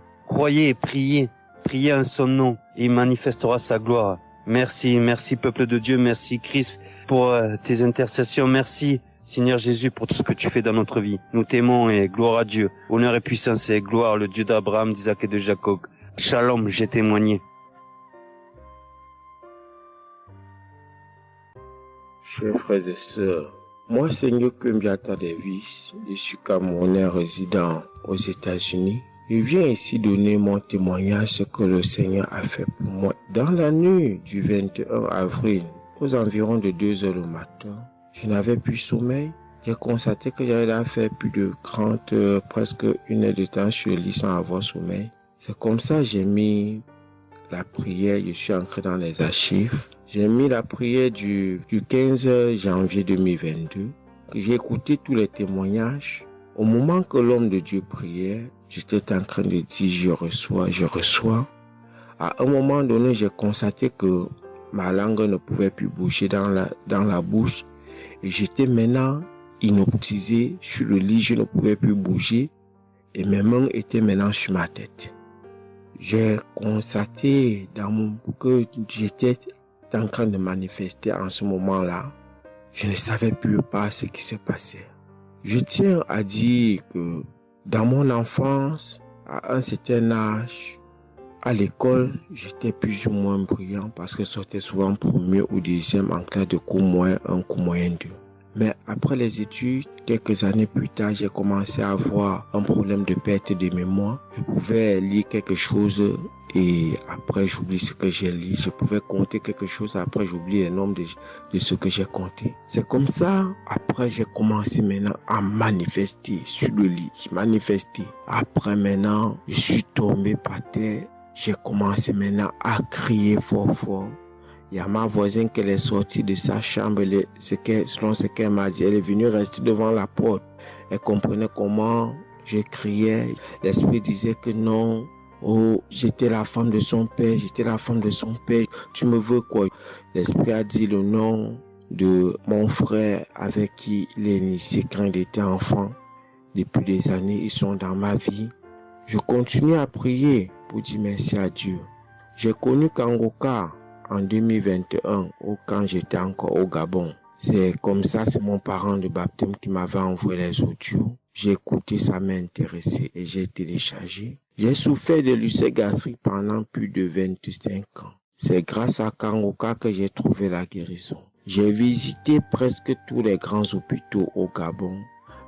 et priez en son nom et il manifestera sa gloire. Merci peuple de Dieu, merci Christ pour tes intercessions, merci Seigneur Jésus pour tout ce que tu fais dans notre vie. Nous t'aimons et gloire à Dieu, honneur et puissance et gloire, le Dieu d'Abraham, d'Isaac et de Jacob. Shalom, j'ai témoigné. Chers frères et sœurs, moi Seigneur Kumbiata Davis, je suis Camerounais résident aux États-Unis. Je viens ici donner mon témoignage ce que le Seigneur a fait pour moi. Dans la nuit du 21 avril, aux environs de 2 heures le matin, je n'avais plus sommeil. J'ai constaté que j'avais là fait plus de 30 heures, presque 1 heure de temps sur le lit sans avoir sommeil. C'est comme ça que j'ai mis la prière, je suis entré dans les archives. J'ai mis la prière du 15 janvier 2022. J'ai écouté tous les témoignages. Au moment que l'homme de Dieu priait, j'étais en train de dire je reçois. À un moment donné, j'ai constaté que ma langue ne pouvait plus bouger dans la bouche. Et j'étais maintenant inoptisé sur le lit, je ne pouvais plus bouger. Et mes mains étaient maintenant sur ma tête. J'ai constaté que j'étais en train de manifester en ce moment-là. Je ne savais plus pas ce qui se passait. Je tiens à dire que dans mon enfance, à un certain âge, à l'école, j'étais plus ou moins brillant parce que je sortais souvent premier ou deuxième en classe de cours moyen 1, cours moyen 2. Mais après les études, quelques années plus tard, j'ai commencé à avoir un problème de perte de mémoire. Je pouvais lire quelque chose et après j'oublie ce que j'ai lu. Je pouvais compter quelque chose, après j'oublie le nombre de ce que j'ai compté. C'est comme ça, après j'ai commencé maintenant à manifester sur le lit. Je manifestais. Après maintenant, je suis tombé par terre. J'ai commencé maintenant à crier fort. Il y a ma voisine qui est sortie de sa chambre, selon ce qu'elle m'a dit, elle est venue rester devant la porte. Elle comprenait comment je criais. L'esprit disait que non, j'étais la femme de son père, tu me veux quoi? L'esprit a dit le nom de mon frère avec qui il est initié quand il était enfant. Depuis des années, ils sont dans ma vie. Je continue à prier pour dire merci à Dieu. J'ai connu Kangoka en 2021, quand j'étais encore au Gabon. C'est comme ça, c'est mon parent de baptême qui m'avait envoyé les audios. J'ai écouté, ça m'a intéressé et j'ai téléchargé. J'ai souffert de l'ulcère gastrique pendant plus de 25 ans. C'est grâce à Kangoka que j'ai trouvé la guérison. J'ai visité presque tous les grands hôpitaux au Gabon,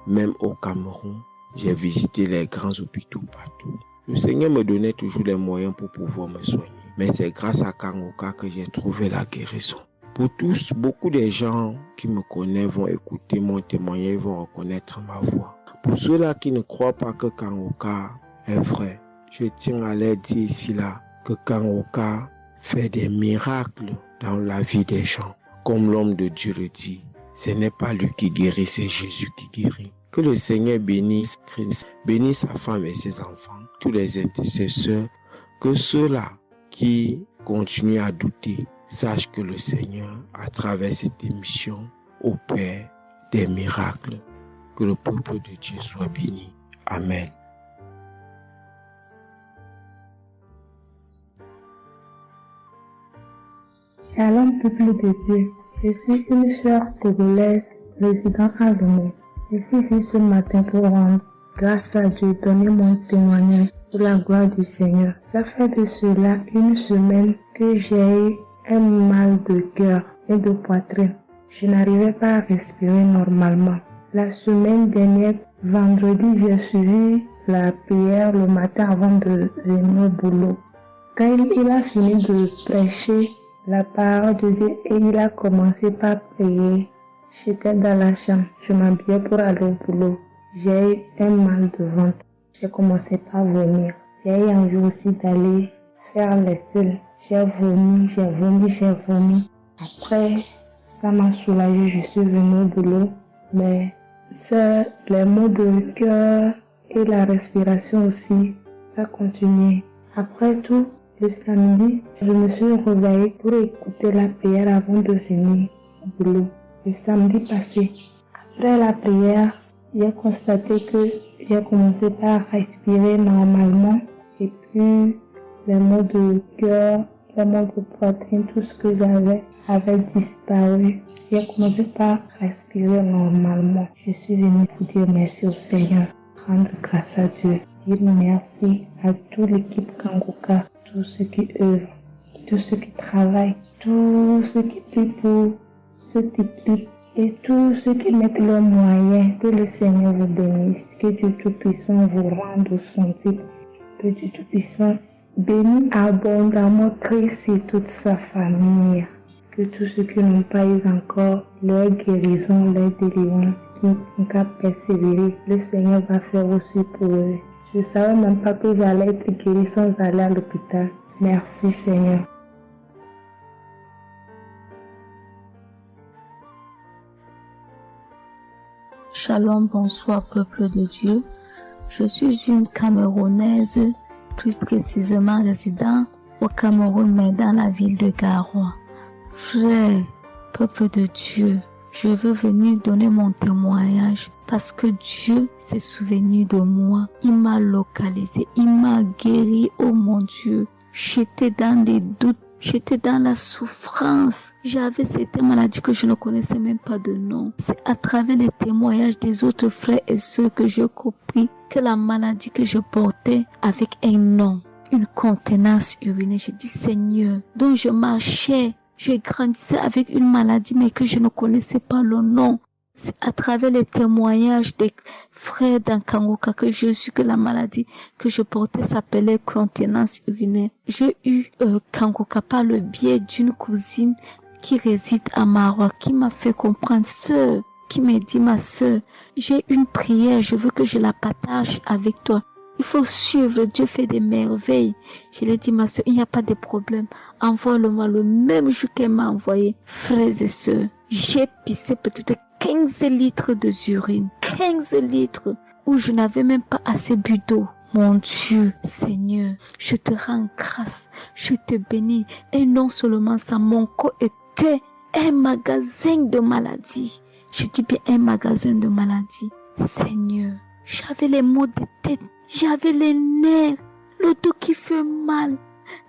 même au Cameroun. J'ai visité les grands hôpitaux partout. Le Seigneur me donnait toujours les moyens pour pouvoir me soigner. Mais c'est grâce à Kangoka que j'ai trouvé la guérison. Pour tous, beaucoup de gens qui me connaissent vont écouter mon témoignage, vont reconnaître ma voix. Pour ceux-là qui ne croient pas que Kangoka est vrai, je tiens à leur dire ici là que Kangoka fait des miracles dans la vie des gens. Comme l'homme de Dieu le dit, ce n'est pas lui qui guérit, c'est Jésus qui guérit. Que le Seigneur bénisse Christ, bénisse sa femme et ses enfants, tous les intercesseurs, que ceux-là qui continuent à douter sachent que le Seigneur, à travers cette émission, opère des miracles. Que le peuple de Dieu soit béni. Amen. Shalom, peuple de Dieu. Je suis une sœur togolaise résidant à Lomé. Je suis venue ce matin pour rendre grâce à Dieu, donner mon témoignage pour la gloire du Seigneur. Ça fait de cela une semaine que j'ai eu un mal de cœur et de poitrine. Je n'arrivais pas à respirer normalement. La semaine dernière, vendredi, j'ai suivi la prière le matin avant de venir au boulot. Quand il a fini de prêcher la parole de Dieu et il a commencé par prier, j'étais dans la chambre, je m'habillais pour aller au boulot. J'ai eu un mal de ventre. J'ai commencé par vomir. J'ai eu envie aussi d'aller faire les selles. J'ai vomi. Après, ça m'a soulagé, je suis venue au boulot. Mais c'est les maux de cœur et la respiration aussi, ça continue. Après tout, le samedi, je me suis réveillée pour écouter la prière avant de venir au boulot. Le samedi passé, après la prière, j'ai constaté que j'ai commencé par respirer normalement et puis les maux de cœur, les maux de poitrine, tout ce que j'avais avait disparu. J'ai commencé par respirer normalement. Je suis venue pour dire merci au Seigneur, rendre grâce à Dieu, dire merci à toute l'équipe Kangoka, tous ceux qui œuvrent, tous ceux qui travaillent, tous ceux qui prient pour cette équipe et tous ceux qui mettent leurs moyens. Que le Seigneur vous bénisse, que Dieu Tout-Puissant vous rende santé, que Dieu Tout-Puissant bénisse abondamment Christ et toute sa famille. Que tous ceux qui n'ont pas eu encore leur guérison, leur délivrance, qui n'ont qu'à persévérer, le Seigneur va faire aussi pour eux. Je ne savais même pas que j'allais être guéri sans aller à l'hôpital. Merci Seigneur. Shalom, bonsoir peuple de Dieu. Je suis une Camerounaise, plus précisément résident au Cameroun, mais dans la ville de Garoua. Frère, peuple de Dieu, je veux venir donner mon témoignage parce que Dieu s'est souvenu de moi. Il m'a localisé, il m'a guéri, oh mon Dieu. J'étais dans des doutes, j'étais dans la souffrance. J'avais cette maladie que je ne connaissais même pas de nom. C'est à travers les témoignages des autres frères et sœurs que j'ai compris que la maladie que je portais avec un nom, une contenance urinaire. J'ai dit Seigneur, dont je marchais, je grandissais avec une maladie mais que je ne connaissais pas le nom. C'est à travers les témoignages des frères dans Kangoka que je suis que la maladie que je portais s'appelait contenance urinaire. J'ai eu Kangoka par le biais d'une cousine qui réside à Maroc, qui m'a fait comprendre, sœur, qui m'a dit ma sœur, j'ai une prière, je veux que je la partage avec toi. Il faut suivre, Dieu fait des merveilles. Je lui ai dit, ma soeur, il n'y a pas de problème. Envoie-le-moi le même jour qu'elle m'a envoyé. Frères et sœurs, j'ai pissé peut-être 15 litres d'urine. 15 litres où je n'avais même pas assez bu d'eau. Mon Dieu, Seigneur, je te rends grâce. Je te bénis. Et non seulement ça, mon corps est que un magasin de maladies. Je dis bien un magasin de maladies. Seigneur, j'avais les maux de tête. J'avais les nerfs, le dos qui fait mal,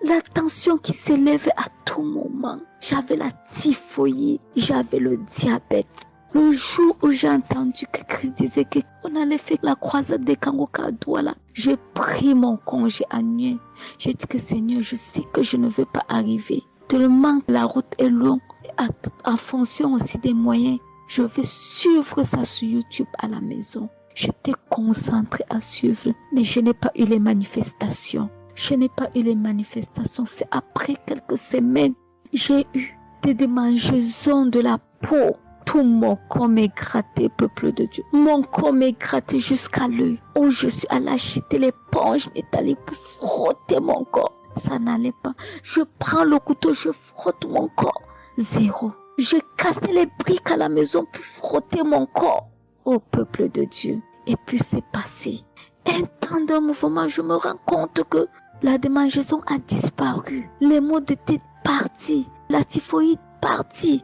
la tension qui s'élève à tout moment. J'avais la typhoïde, j'avais le diabète. Le jour où j'ai entendu que Christ disait qu'on allait faire la croisade des Kangoka à Douala, j'ai pris mon congé annuel. J'ai dit que Seigneur, je sais que je ne veux pas arriver. Tellement la route est longue, en fonction aussi des moyens. Je vais suivre ça sur YouTube à la maison. J'étais concentrée à suivre, mais je n'ai pas eu les manifestations. C'est après quelques semaines, j'ai eu des démangeaisons de la peau. Tout mon corps m'est gratté, peuple de Dieu. Mon corps m'est gratté jusqu'à l'œil. Oh, je suis allée acheter l'éponge, Nathalie, pour frotter mon corps. Ça n'allait pas. Je prends le couteau, je frotte mon corps. Zéro. J'ai cassé les briques à la maison pour frotter mon corps. Oh, peuple de Dieu. Et puis c'est passé. Un temps d'un mouvement, je me rends compte que la démangeaison a disparu. Les maux de tête partis. La typhoïde partie.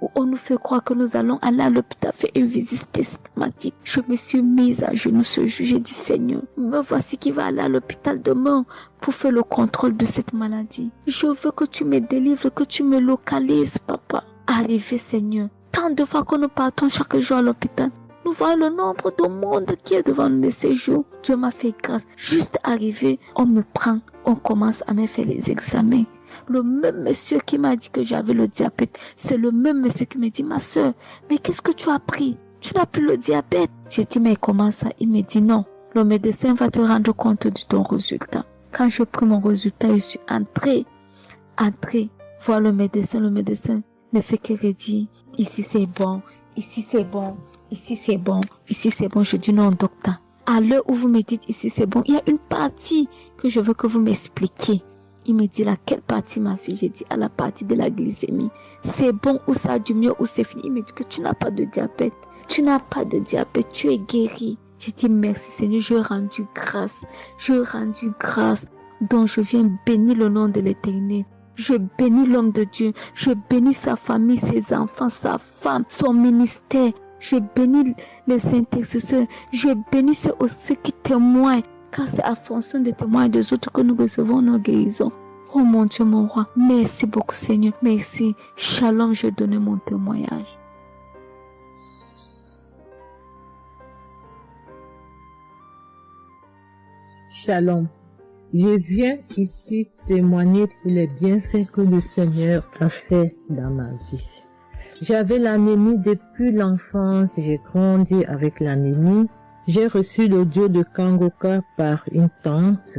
Où on nous fait croire que nous allons aller à l'hôpital faire une visite systématique. Je me suis mise à genoux ce jour. J'ai dit, Seigneur, me voici qui va aller à l'hôpital demain pour faire le contrôle de cette maladie. Je veux que tu me délivres, que tu me localises, papa. Arrivé, Seigneur. Tant de fois que nous partons chaque jour à l'hôpital, nous voyons le nombre de monde qui est devant nous de ces jours. Dieu m'a fait grâce. Juste arrivé, on me prend, on commence à me faire les examens. Le même monsieur qui m'a dit que j'avais le diabète, c'est le même monsieur qui me dit, ma soeur, mais qu'est-ce que tu as pris? Tu n'as plus le diabète. J'ai dit, mais comment ça? Il me dit, non, le médecin va te rendre compte de ton résultat. Quand j'ai pris mon résultat, je suis entrée, voir le médecin ne fait que redire, ici c'est bon, ici c'est bon, ici c'est bon, ici c'est bon. Je dis, non, docteur, à l'heure où vous me dites ici c'est bon, il y a une partie que je veux que vous m'expliquiez. Il me dit, laquelle partie, ma fille? J'ai dit, à la partie de la glycémie. C'est bon ou ça a du mieux ou c'est fini? Il me dit que tu n'as pas de diabète. Tu n'as pas de diabète, tu es guéri. J'ai dit, merci Seigneur, je rendu grâce. Donc je viens bénir le nom de l'Éternel. Je bénis l'homme de Dieu. Je bénis sa famille, ses enfants, sa femme, son ministère. Je bénis les intercesseurs. Je bénis ceux aussi qui témoignent. Car c'est à fonction des témoins des autres que nous recevons nos guérisons. Oh mon Dieu, mon roi. Merci beaucoup, Seigneur. Merci. Shalom, je donne mon témoignage. Shalom. Je viens ici témoigner pour les bienfaits que le Seigneur a fait dans ma vie. J'avais l'anémie depuis l'enfance. J'ai grandi avec l'anémie. J'ai reçu l'audio de Kangoka par une tante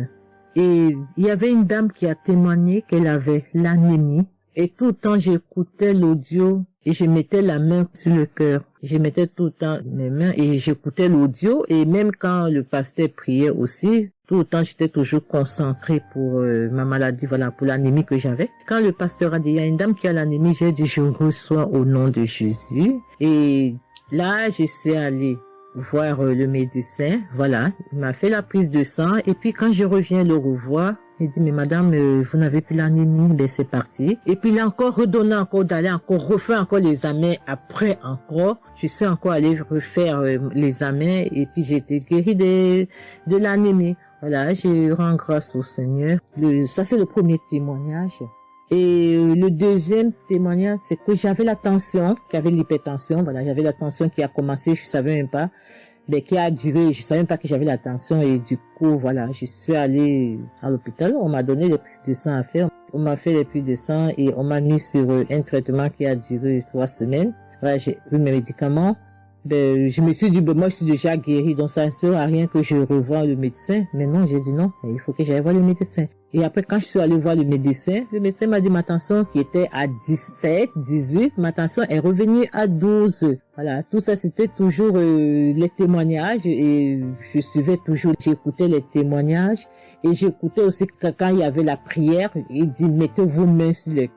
et il y avait une dame qui a témoigné qu'elle avait l'anémie et tout le temps j'écoutais l'audio et je mettais la main sur le cœur. Je mettais tout le temps mes mains et j'écoutais l'audio et même quand le pasteur priait aussi, tout le temps j'étais toujours concentrée pour ma maladie, voilà, pour l'anémie que j'avais. Quand le pasteur a dit, il y a une dame qui a l'anémie, j'ai dit, je reçois au nom de Jésus et là je suis allée voir le médecin, voilà, il m'a fait la prise de sang et puis quand je reviens le revoir, il dit mais madame vous n'avez plus l'anémie, ben c'est parti. Et puis il a encore redonné encore d'aller encore refaire encore les examens après encore, je suis encore allée refaire les examens et puis j'ai été guérie de l'anémie. Voilà, je rends grâce au Seigneur. Ça c'est le premier témoignage. Et le deuxième témoignage, c'est que j'avais la tension, j'avais l'hypertension, voilà, j'avais la tension qui a commencé, je savais même pas, mais qui a duré, je savais même pas que j'avais la tension et du coup, voilà, je suis allée à l'hôpital, on m'a donné les prises de sang à faire, on m'a fait les prises de sang et on m'a mis sur un traitement qui a duré 3 semaines. Voilà, j'ai pris mes médicaments. Ben, je me suis dit, ben, moi, je suis déjà guérie, donc ça ne sert à rien que je revoie le médecin. Mais non, j'ai dit non, il faut que j'aille voir le médecin. Et après, quand je suis allée voir le médecin m'a dit ma tension qui était à 17, 18, ma tension est revenue à 12. Voilà, tout ça, c'était toujours les témoignages et je suivais toujours, j'écoutais les témoignages et j'écoutais aussi quand il y avait la prière, il dit, mettez vos mains sur le cœur.